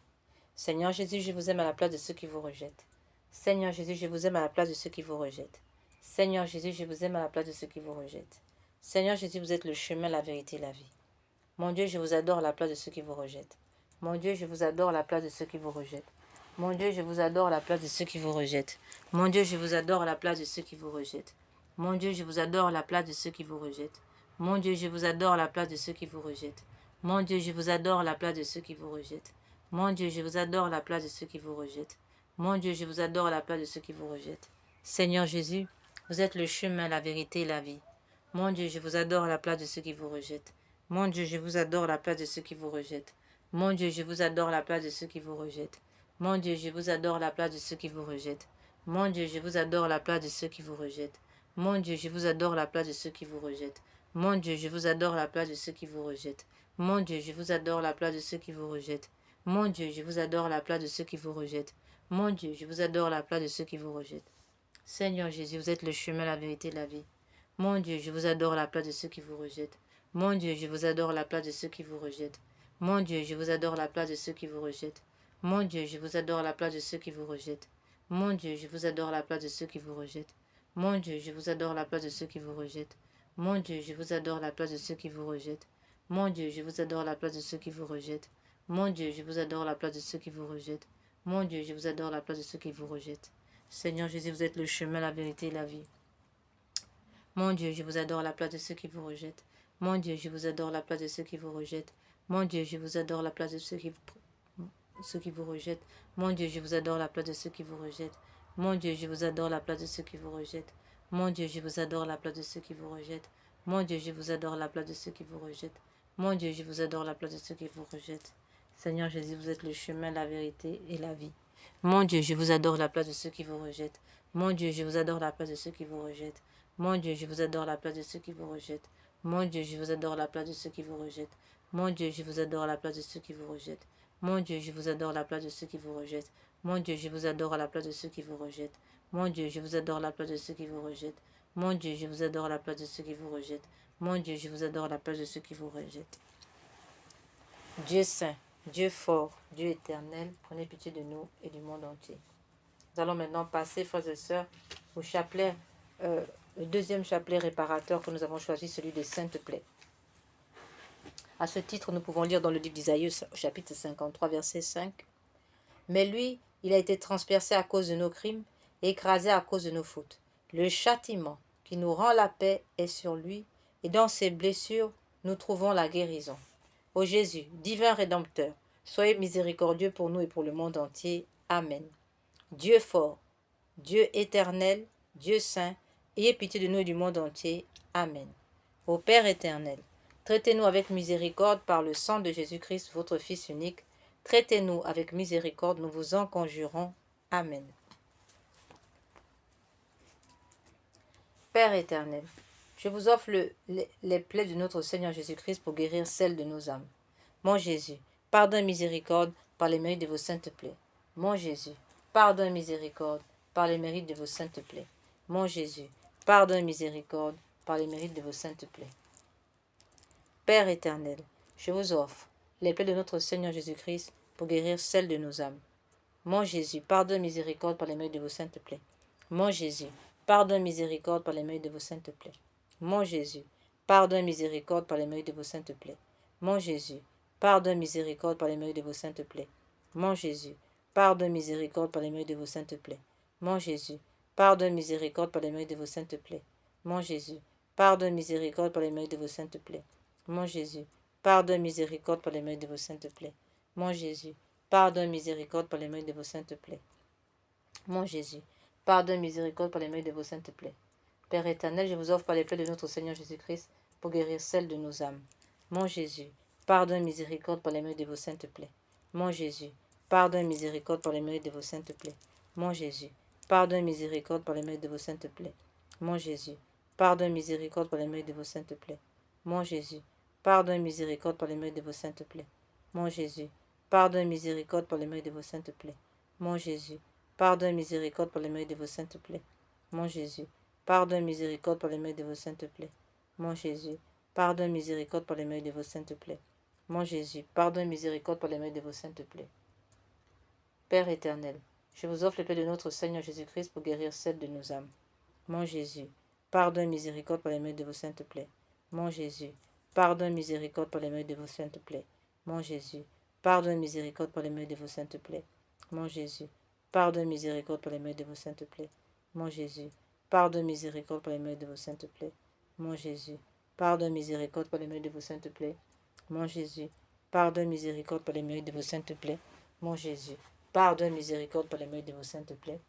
Seigneur Jésus, je vous aime à la place de ceux qui vous rejettent. Seigneur Jésus, je vous aime à la place de ceux qui vous rejettent. Seigneur Jésus, je vous aime à la place de ceux qui vous rejettent. Seigneur Jésus, vous êtes le chemin, la vérité et la vie. Mon Dieu, je vous adore à la place de ceux qui vous rejettent. Mon Dieu, je vous adore à la place de ceux qui vous rejettent. Mon Dieu, je vous adore à la place de ceux qui vous rejettent. Mon Dieu, je vous adore à la place de ceux qui vous rejettent. Mon Dieu, je vous adore à la place de ceux qui vous rejettent. Mon Dieu, je vous adore à la place de ceux qui vous rejettent. Mon Dieu, je vous adore à la place de ceux qui vous rejettent. Mon Dieu, je vous adore à la place de ceux qui vous rejettent. Mon Dieu, je vous adore à la place de ceux qui vous rejettent. Seigneur Jésus, vous êtes le chemin, la vérité et la vie. Mon Dieu, je vous adore à la place de ceux qui vous rejettent. Mon Dieu, je vous adore à la place de ceux qui vous rejettent. Mon Dieu, je vous adore à la place de ceux qui vous rejettent. Mon Dieu, je vous adore à la place de ceux qui vous rejettent. Mon Dieu, je vous adore à la place de ceux qui vous rejettent. Mon Dieu, je vous adore à la place de ceux qui vous rejettent. Mon Dieu, je vous adore à la place de ceux qui vous rejettent. Mon Dieu, je vous adore à la place de ceux qui vous rejettent. Mon Dieu, je vous adore à la place de ceux qui vous rejettent. Mon Dieu, je vous adore à la place de ceux qui vous rejettent. Seigneur Jésus, vous êtes le chemin, la vérité et la vie. Mon Dieu, je vous adore à la place de ceux qui vous rejettent. Mon Dieu, je vous adore à la place de ceux qui vous rejettent. Mon Dieu, je vous adore à la place de ceux qui vous rejettent. Mon Dieu, je vous adore à la place de ceux qui vous rejettent. Mon Dieu, je vous adore à la place de ceux qui vous rejettent. Mon Dieu, je vous adore à la place de ceux qui vous rejettent. Mon Dieu, je vous adore à la place de ceux qui vous rejettent. Mon Dieu, je vous adore à la place de ceux qui vous rejettent. Mon Dieu, je vous adore à la place de ceux qui vous rejettent. Mon Dieu, je vous adore à la place de ceux qui vous rejettent. Seigneur Jésus, vous êtes le chemin, la vérité et la vie. Mon Dieu, je vous adore à la place de ceux qui vous rejettent. Mon Dieu, je vous adore à la place de ceux qui vous rejettent. Mon Dieu, je vous adore à la place de ceux qui vous rejettent. Mon Dieu, je vous adore à la place de ceux qui vous rejettent. Mon Dieu, je vous adore à la place de ceux qui vous rejettent. Mon Dieu, je vous adore à la place de ceux qui vous rejettent. Mon Dieu, je vous adore à la place de ceux qui vous rejettent. Mon Dieu, je vous adore à la place de ceux qui vous rejettent. Seigneur Jésus, vous êtes le chemin, la vérité et la vie. Mon Dieu, je vous adore à la place de ceux qui vous rejettent. Mon Dieu, je vous adore à la place de ceux qui vous rejettent. Mon Dieu, je vous adore à la place de ceux qui vous rejettent. Mon Dieu, je vous adore à la place de ceux qui vous rejettent. Mon Dieu, je vous adore à la place de ceux qui vous rejettent. Mon Dieu, je vous adore à la place de ceux qui vous rejettent. Mon Dieu, je vous adore à la place de ceux qui vous rejettent. Mon Dieu, je vous adore à la place de ceux qui vous rejettent. Mon Dieu, je vous adore à la place de ceux qui vous rejettent. Mon Dieu, je vous adore à la place de ceux qui vous rejettent. Dieu saint, Dieu fort, Dieu éternel, prenez pitié de nous et du monde entier. Nous allons maintenant passer, frères et sœurs, au chapelet, le deuxième chapelet réparateur que nous avons choisi, celui des saintes plaies. À ce titre, nous pouvons lire dans le livre d'Isaïe, au chapitre 53, verset 5. « Mais lui, il a été transpercé à cause de nos crimes et écrasé à cause de nos fautes. Le châtiment qui nous rend la paix est sur lui, et dans ses blessures, nous trouvons la guérison. Ô Jésus, divin Rédempteur, soyez miséricordieux pour nous et pour le monde entier. Amen. Dieu fort, Dieu éternel, Dieu saint, ayez pitié de nous et du monde entier. Amen. Ô Père éternel, traitez-nous avec miséricorde par le sang de Jésus-Christ, votre Fils unique. Traitez-nous avec miséricorde, nous vous en conjurons. Amen. Père éternel, je vous offre les plaies de notre Seigneur Jésus-Christ pour guérir celles de nos âmes. Mon Jésus, pardonne miséricorde par les mérites de vos saintes plaies. Mon Jésus, pardonne miséricorde par les mérites de vos saintes plaies. Mon Jésus, pardonne miséricorde par les mérites de vos saintes plaies. Père éternel, je vous offre les plaies de notre Seigneur Jésus-Christ pour guérir celles de nos âmes. Mon Jésus, pardonne miséricorde par les mérites de vos saintes plaies. Mon Jésus, pardonne miséricorde par les mérites de vos saintes plaies. Mon Jésus, pardonne miséricorde par les mérites de vos saintes plaies. Mon Jésus, pardonne miséricorde par les mérites de vos saintes plaies. Mon Jésus, pardonne miséricorde par les mérites de vos saintes plaies. Mon Jésus, pardonne miséricorde par les mérites de vos saintes plaies. Mon Jésus, pardonne miséricorde par les mérites de vos saintes plaies. Mon Jésus, pardonne miséricorde par les mérites de vos saintes plaies. Mon Jésus, pardonne miséricorde par les mérites de vos saintes plaies. Mon Jésus, pardonne miséricorde par les mérites de vos saintes plaies. Père éternel, je vous offre par les plaies de notre Seigneur Jésus-Christ pour guérir celles de nos âmes. Mon Jésus, pardonne miséricorde par les mérites de vos saintes plaies. Mon Jésus, pardonne miséricorde par les mérites de vos saintes plaies. Mon Jésus, pardonne miséricorde par les mérites de vos saintes plaies. Mon Jésus, pardonne miséricorde par les mérites de vos saintes plaies. Mon Jésus, pardonne miséricorde par les mérites de vos saintes plaies. Mon Jésus, pardonne miséricorde par les mérites de vos saintes plaies. Mon Jésus, pardonne miséricorde par les mérites de vos saintes plaies. Mon Jésus, pardonne miséricorde par les mérites de vos saintes plaies. Mon Jésus, pardonne miséricorde par les mérites de vos saintes plaies. Mon Jésus, pardon et miséricorde par les mérites de vos saintes plaies. Père éternel, je vous offre les plaies de notre Seigneur Jésus-Christ pour guérir celles de nos âmes. Mon Jésus, pardon et miséricorde par les mérites de vos saintes plaies. Mon Jésus, pardon et miséricorde par les mérites de vos saintes plaies. Mon Jésus, pardon et miséricorde par les mérites de vos saintes plaies. Mon Jésus, pardon et miséricorde par les mérites de vos saintes plaies. Mon Jésus, pardon et miséricorde par les mérites de vos saintes plaies. Mon Jésus, pardon et miséricorde par les mérites de vos saintes plaies. Mon Jésus, pardon et miséricorde par les mérites de vos saintes plaies. Mon Jésus, pardon et miséricorde par les mérites de vos saintes plaies.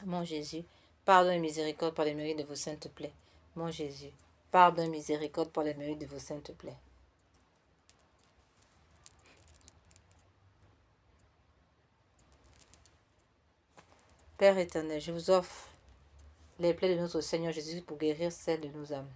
Mon Jésus, pardon et miséricorde par les mérites de vos saintes plaies. Mon Jésus, pardon et miséricorde par les mérites de vos saintes plaies. Père éternel, je vous offre les plaies de notre Seigneur Jésus pour guérir celles de nos âmes.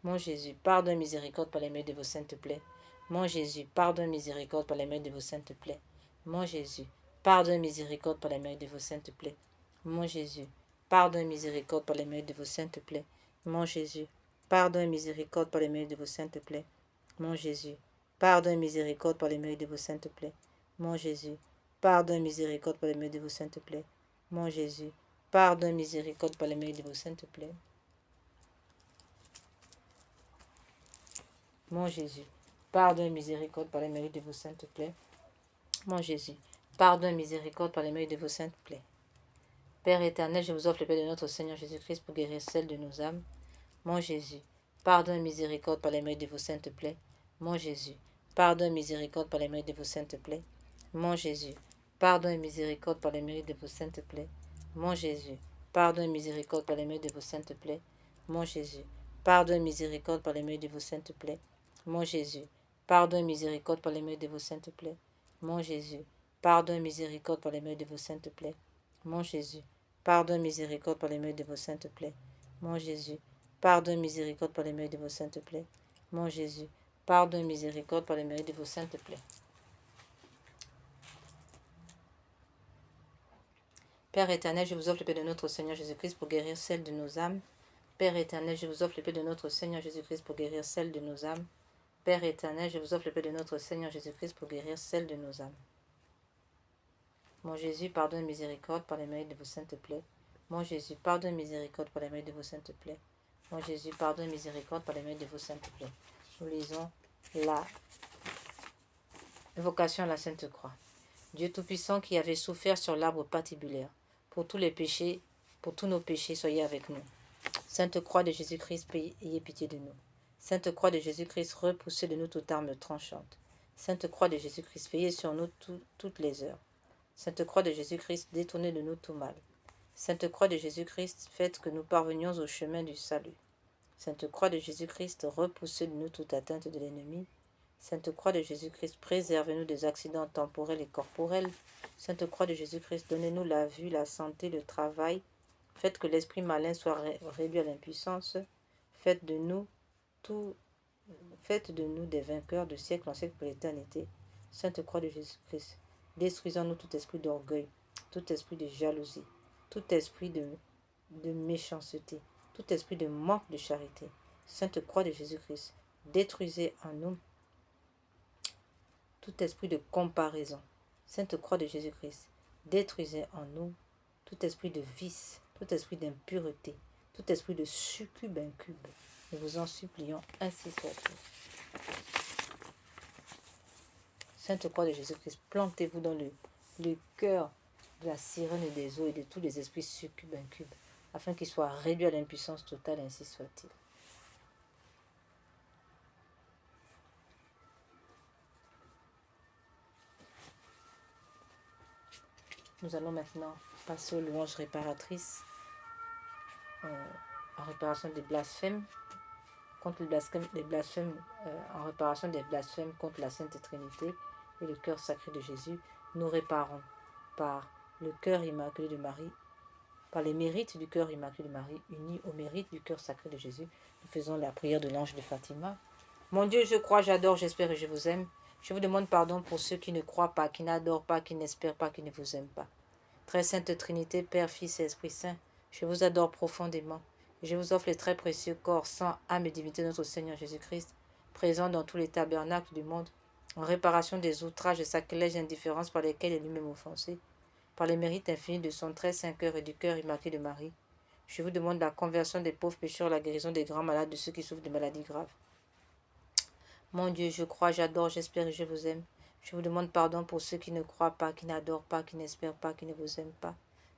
Mon Jésus, pardon et miséricorde par les mérites de vos saintes plaies. Mon Jésus, pardon et miséricorde par les mérites de vos saintes plaies. Mon Jésus, pardon et miséricorde par les mérites de vos saintes plaies. Mon Jésus, pardon et miséricorde par les mérites de vos saintes plaies. Mon Jésus, pardon et miséricorde par les mérites de vos saintes plaies. Mon Jésus, pardon et miséricorde par les mérites de vos saintes plaies. Mon Jésus, pardon et miséricorde par les mérites de vos saintes plaies. Mon Jésus, pardon et miséricorde par les mérites de vos saintes plaies. Mon Jésus, pardon et miséricorde par les mérites de vos saintes plaies. Mon Jésus, pardon et miséricorde par les mérites de vos saintes plaies. Père éternel, je vous offre le paix de notre Seigneur Jésus-Christ pour guérir celles de nos âmes. Mon Jésus, pardon et miséricorde par les mérites de vos saintes plaies. Mon Jésus, pardon et miséricorde par les mérites de vos saintes plaies. Mon Jésus, pardon et miséricorde par les mérites de vos saintes plaies. Mon Jésus, pardon et miséricorde par les mérites de vos saintes plaies. Mon Jésus, pardon et miséricorde par les mérites de vos saintes plaies. Mon Jésus, pardon et miséricorde par les mérites de vos saintes plaies. Mon Jésus, pardon et miséricorde par les mérites de vos saintes plaies. Mon Jésus, pardon et miséricorde par les mérites de vos saintes plaies. Mon Jésus, pardon et miséricorde par les mérites de vos saintes plaies. Mon Jésus, pardon et miséricorde par les mérites de vos saintes plaies. Père éternel, je vous offre le paix de notre Seigneur Jésus-Christ pour guérir celles de nos âmes. Père éternel, je vous offre le paix de notre Seigneur Jésus-Christ pour guérir celles de nos âmes. Père éternel, je vous offre le paix de notre Seigneur Jésus-Christ pour guérir celles de nos âmes. Mon Jésus, pardon et miséricorde par les mérites de vos saintes plaies. Mon Jésus, pardon et miséricorde par les mérites de vos saintes plaies. Mon Jésus, pardon et miséricorde par les mérites de vos saintes plaies. Nous lisons la invocation à la Sainte Croix. Dieu Tout-Puissant qui avait souffert sur l'arbre patibulaire, pour tous les péchés, pour tous nos péchés, soyez avec nous. Sainte Croix de Jésus-Christ, ayez pitié de nous. Sainte Croix de Jésus-Christ, repoussez de nous toute arme tranchante. Sainte Croix de Jésus-Christ, veillez sur nous toutes les heures. Sainte Croix de Jésus-Christ, détournez de nous tout mal. Sainte Croix de Jésus-Christ, faites que nous parvenions au chemin du salut. Sainte Croix de Jésus-Christ, repoussez de nous toute atteinte de l'ennemi. Sainte Croix de Jésus-Christ, préservez-nous des accidents temporels et corporels. Sainte Croix de Jésus-Christ, donnez-nous la vue, la santé, le travail. Faites que l'esprit malin soit réduit à l'impuissance. Faites de nous des vainqueurs de siècle en siècle pour l'éternité. Sainte Croix de Jésus-Christ, détruisons-nous tout esprit d'orgueil, tout esprit de jalousie, tout esprit de méchanceté, tout esprit de manque de charité. Sainte Croix de Jésus-Christ, détruisez en nous tout esprit de comparaison. Sainte Croix de Jésus-Christ, détruisez en nous tout esprit de vice, tout esprit d'impureté, tout esprit de succube incube. Nous vous en supplions, ainsi soit-il. Sainte Croix de Jésus-Christ, plantez-vous dans le cœur de la sirène des eaux et de tous les esprits succubes incubes, afin qu'ils soient réduits à l'impuissance totale, ainsi soit-il. Nous allons maintenant passer aux louanges réparatrices, en réparation des blasphèmes, contre les blasphèmes, en réparation des blasphèmes contre la Sainte Trinité et le cœur sacré de Jésus. Nous réparons par le cœur immaculé de Marie, par les mérites du cœur immaculé de Marie, unis au mérite du cœur sacré de Jésus. Nous faisons la prière de l'ange de Fatima. Mon Dieu, je crois, j'adore, j'espère et je vous aime. Je vous demande pardon pour ceux qui ne croient pas, qui n'adorent pas, qui n'espèrent pas, qui ne vous aiment pas. Très Sainte Trinité, Père, Fils et Esprit Saint, je vous adore profondément. Je vous offre les très précieux corps, sang, âme et divinité de notre Seigneur Jésus-Christ, présent dans tous les tabernacles du monde, en réparation des outrages, sacrilèges et indifférences par lesquels il est lui-même offensé, par les mérites infinis de son très saint cœur et du cœur immaculé de Marie. Je vous demande la conversion des pauvres pécheurs, la guérison des grands malades, de ceux qui souffrent de maladies graves. Mon Dieu, je crois, j'adore, j'espère et je vous aime. Je vous demande pardon pour ceux qui ne croient pas, qui n'adorent pas, qui n'espèrent pas, qui ne vous aiment pas.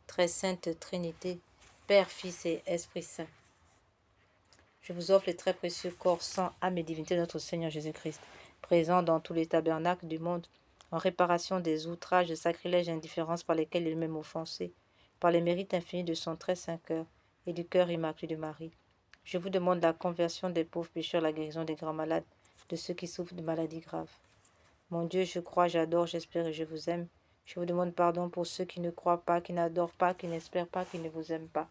Très sainte Trinité, Père, Fils et Esprit Saint. Je vous offre les très précieux corps, sang, âme et divinité de notre Seigneur Jésus-Christ, présent dans tous les tabernacles du monde, en réparation des outrages, des sacrilèges et indifférences par lesquels il est même offensé, par les mérites infinis de son très saint cœur et du cœur immaculé de Marie. Je vous demande la conversion des pauvres pécheurs, la guérison des grands malades, de ceux qui souffrent de maladies graves. Mon Dieu, je crois, j'adore, j'espère et je vous aime. Je vous demande pardon pour ceux qui ne croient pas, qui n'adorent pas, qui n'espèrent pas, qui ne vous aiment pas.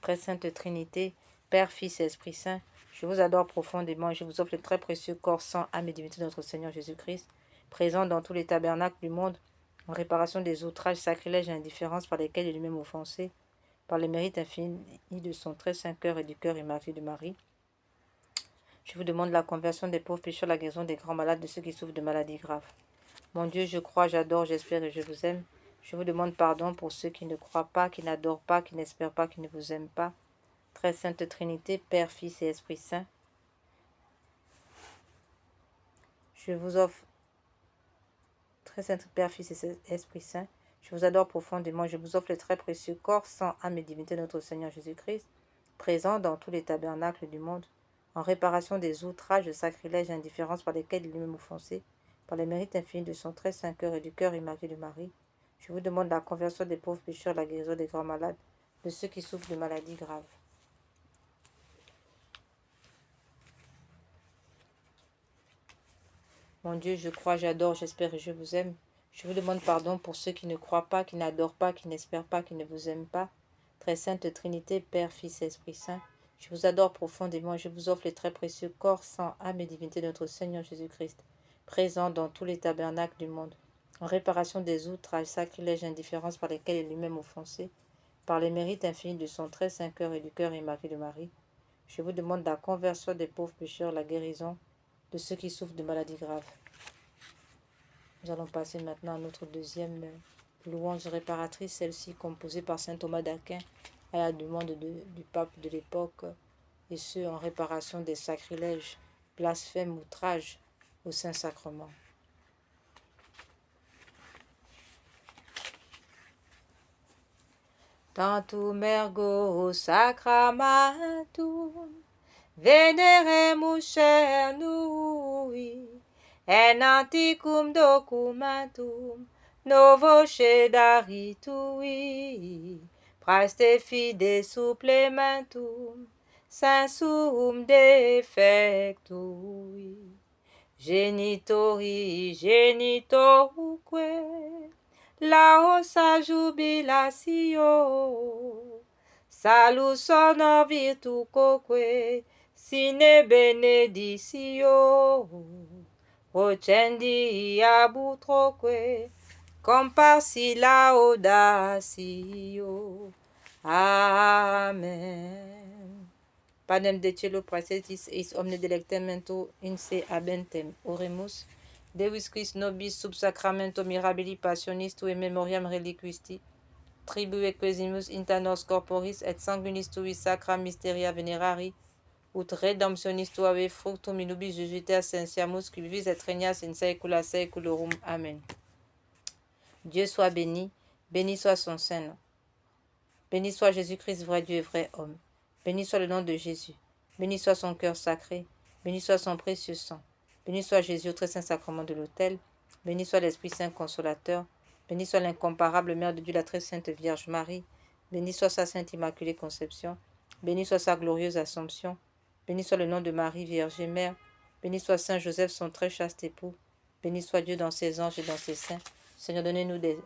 Très sainte Trinité, Père, Fils et Esprit Saint, je vous adore profondément et je vous offre le très précieux corps, sang, âme et divinité de notre Seigneur Jésus-Christ, présent dans tous les tabernacles du monde, en réparation des outrages, sacrilèges et indifférences par lesquels il est lui-même offensé, par les mérites infinis de son très saint cœur et du cœur immaculé de Marie. Je vous demande la conversion des pauvres pécheurs, la guérison des grands malades, de ceux qui souffrent de maladies graves. Mon Dieu, je crois, j'adore, j'espère et je vous aime. Je vous demande pardon pour ceux qui ne croient pas, qui n'adorent pas, qui n'espèrent pas, qui ne vous aiment pas. Très sainte Trinité, Père, Fils et Esprit Saint. Je vous offre, très sainte Père, Fils et Esprit Saint, je vous adore profondément. Je vous offre le très précieux corps, sang, âme et divinité de notre Seigneur Jésus-Christ, présent dans tous les tabernacles du monde, en réparation des outrages, sacrilèges et indifférences par lesquels il est lui-même offensé, par les mérites infinis de son très saint cœur et du cœur immaculé de Marie. Je vous demande la conversion des pauvres pécheurs, la guérison des grands malades, de ceux qui souffrent de maladies graves. Mon Dieu, je crois, j'adore, j'espère et je vous aime. Je vous demande pardon pour ceux qui ne croient pas, qui n'adorent pas, qui n'espèrent pas, qui ne vous aiment pas. Très sainte Trinité, Père, Fils et Esprit Saint, je vous adore profondément et je vous offre les très précieux corps, sang, âme et divinité de notre Seigneur Jésus-Christ, présent dans tous les tabernacles du monde, en réparation des outrages, sacrilèges et indifférences par lesquels il est lui-même offensé, par les mérites infinis de son très saint cœur et du cœur immaculé de Marie. Je vous demande la conversion des pauvres pécheurs, la guérison de ceux qui souffrent de maladies graves. Nous allons passer maintenant à notre deuxième louange réparatrice, celle-ci composée par saint Thomas d'Aquin à la demande du pape de l'époque, et ce en réparation des sacrilèges, blasphèmes, outrages au Saint-Sacrement. Tantum ergo sacramentum veneremus cernui, en antiquum documentum novo cedaritui, praeste fide supplementum sensum defectui, genitori genitoque laosa jubilatio, salus honor virtucoque sine benedictio, procendi abutroque comparsi laudatio. Amen. Panem de cielo praesetis eis omne delectamento in se habentem. Oremus. Deus Christ nobis sub sacramento mirabili passionis tui memoriam reliquisti, tribu ecclesimus inter nos corporis et sanguinis tui sacra mysteria venerari, ut redemptionis tuae fructum in nubis Jesuite ascensiamus, qui vivis et regnas in saecula saeculorum. Amen. Dieu soit béni, béni soit son Saint-Nom. Béni soit Jésus-Christ, vrai Dieu et vrai homme. Béni soit le nom de Jésus. Béni soit son cœur sacré. Béni soit son précieux sang. Béni soit Jésus au très saint sacrement de l'autel. Béni soit l'Esprit Saint consolateur. Béni soit l'incomparable Mère de Dieu, la très sainte Vierge Marie. Béni soit sa sainte immaculée conception. Béni soit sa glorieuse Assomption. Béni soit le nom de Marie, Vierge et Mère. Béni soit Saint Joseph, son très chaste époux. Béni soit Dieu dans ses anges et dans ses saints. Seigneur, donnez-nous des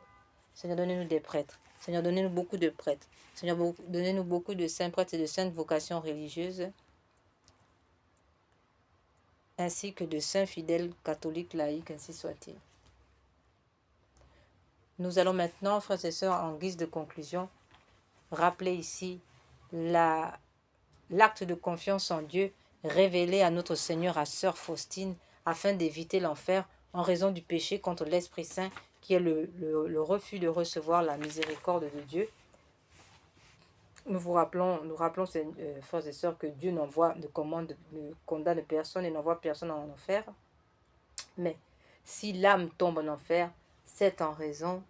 prêtres. Seigneur, donnez-nous beaucoup de prêtres. Seigneur, donnez-nous beaucoup de saints prêtres et de saintes vocations religieuses, ainsi que de saints fidèles catholiques laïcs, ainsi soit-il. Nous allons maintenant, frères et sœurs, en guise de conclusion, rappeler ici l'acte de confiance en Dieu révélé à notre Seigneur, à sœur Faustine, afin d'éviter l'enfer en raison du péché contre l'Esprit Saint, qui est le refus de recevoir la miséricorde de Dieu. Nous rappelons, frères et sœurs, que Dieu ne condamne personne et n'envoie personne en enfer. Mais si l'âme tombe en enfer, c'est en raison,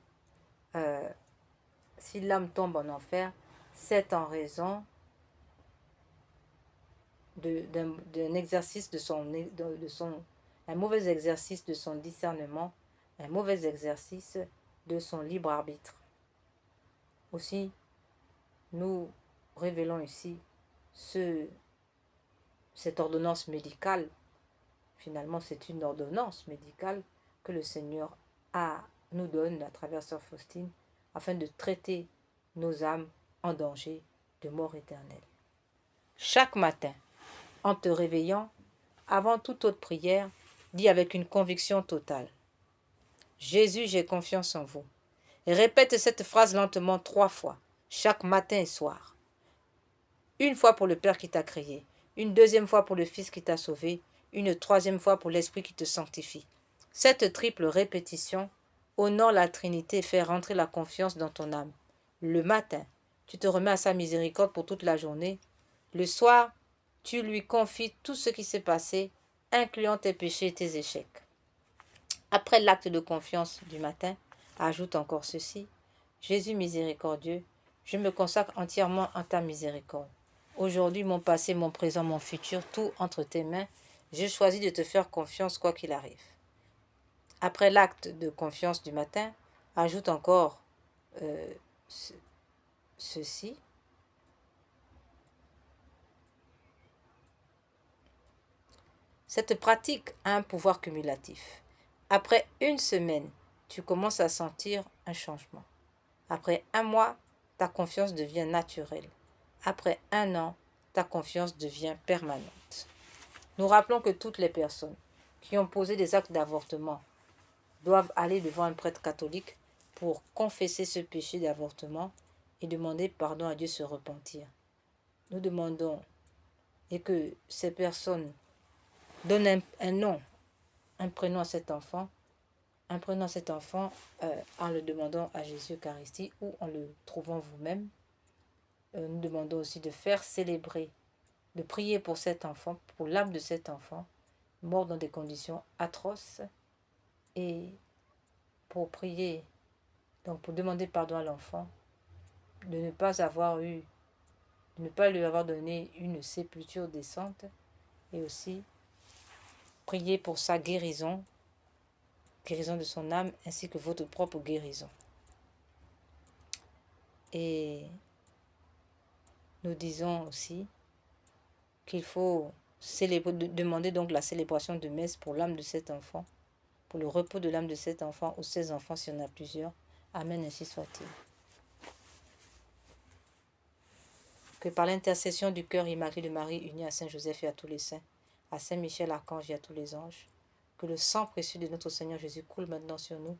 si l'âme tombe en enfer, c'est en raison d'un exercice un mauvais exercice de son discernement, un mauvais exercice de son libre arbitre. Aussi, nous révélons ici cette ordonnance médicale. Finalement, c'est une ordonnance médicale que le Seigneur nous donne à travers Sœur Faustine afin de traiter nos âmes en danger de mort éternelle. Chaque matin, en te réveillant, avant toute autre prière, dis avec une conviction totale: Jésus, j'ai confiance en vous. Et répète cette phrase lentement 3 fois, chaque matin et soir. Une fois pour le Père qui t'a créé, une deuxième fois pour le Fils qui t'a sauvé, une troisième fois pour l'Esprit qui te sanctifie. Cette triple répétition honore la Trinité et fait rentrer la confiance dans ton âme. Le matin, tu te remets à sa miséricorde pour toute la journée. Le soir, tu lui confies tout ce qui s'est passé, incluant tes péchés et tes échecs. Après l'acte de confiance du matin, ajoute encore ceci: Jésus miséricordieux, je me consacre entièrement en ta miséricorde. Aujourd'hui, mon passé, mon présent, mon futur, tout entre tes mains, je choisis de te faire confiance quoi qu'il arrive. Après l'acte de confiance du matin, ajoute encore ceci. Cette pratique a un pouvoir cumulatif. Après une semaine, tu commences à sentir un changement. Après un mois, ta confiance devient naturelle. Après un an, ta confiance devient permanente. Nous rappelons que toutes les personnes qui ont posé des actes d'avortement doivent aller devant un prêtre catholique pour confesser ce péché d'avortement et demander pardon à Dieu, se repentir. Nous demandons et que ces personnes donnent un nom, un prénom à cet enfant, en le demandant à Jésus Eucharistie ou en le trouvant vous-même. Nous demandons aussi de faire célébrer, de prier pour cet enfant, pour l'âme de cet enfant, mort dans des conditions atroces, et pour prier, donc pour demander pardon à l'enfant, de ne pas lui avoir donné une sépulture décente, et aussi prier pour sa guérison de son âme, ainsi que votre propre guérison. Et nous disons aussi qu'il faut demander donc la célébration de messe pour l'âme de cet enfant, pour le repos de l'âme de cet enfant ou ses enfants s'il y en a plusieurs. Amen, ainsi soit-il. Que par l'intercession du cœur immaculé de Marie, uni à Saint Joseph et à tous les saints, à Saint Michel Archange et à tous les anges, que le sang précieux de notre Seigneur Jésus coule maintenant sur nous,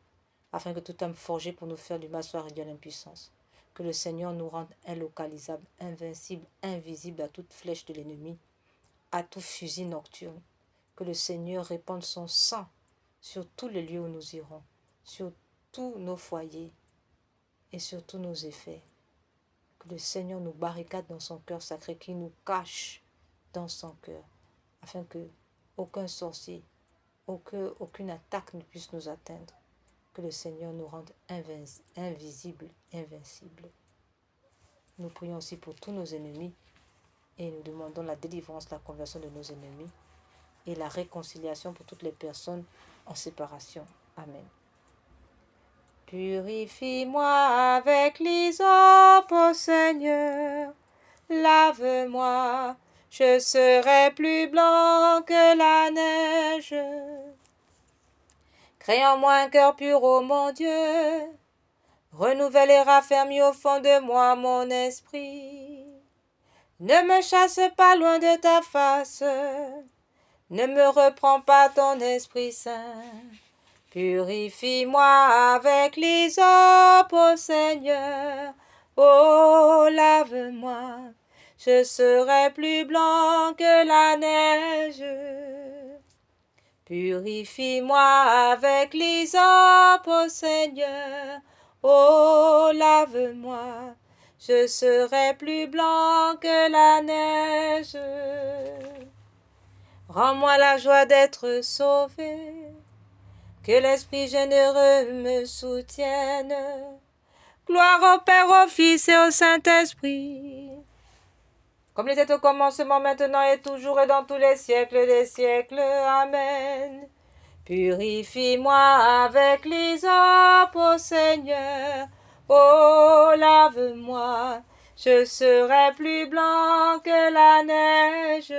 afin que toute âme forgée pour nous faire du mal soit réduite à l'impuissance. Que le Seigneur nous rende inlocalisables, invincibles, invisibles à toute flèche de l'ennemi, à tout fusil nocturne. Que le Seigneur répande son sang sur tous les lieux où nous irons, sur tous nos foyers et sur tous nos effets. Que le Seigneur nous barricade dans son cœur sacré, qu'il nous cache dans son cœur, afin que aucun sorcier, aucune attaque ne puisse nous atteindre. Que le Seigneur nous rende invisibles, invincibles. Nous prions aussi pour tous nos ennemis et nous demandons la délivrance, la conversion de nos ennemis et la réconciliation pour toutes les personnes en séparation. Amen. Purifie-moi avec l'hysope, ô Seigneur, lave-moi, je serai plus blanc que la neige. Crée en moi un cœur pur, ô mon Dieu, renouvelle et raffermis au fond de moi mon esprit. Ne me chasse pas loin de ta face, ne me reprends pas ton Esprit Saint. Purifie-moi avec l'hysope, ô Seigneur, oh lave-moi, je serai plus blanc que la neige. Purifie-moi avec l'hysope, ô Seigneur. Oh, lave-moi, je serai plus blanc que la neige. Rends-moi la joie d'être sauvé, que l'Esprit généreux me soutienne. Gloire au Père, au Fils et au Saint-Esprit, comme il était au commencement, maintenant et toujours et dans tous les siècles des siècles. Amen. Purifie-moi avec l'hysope, ô Seigneur. Oh, lave-moi, je serai plus blanc que la neige.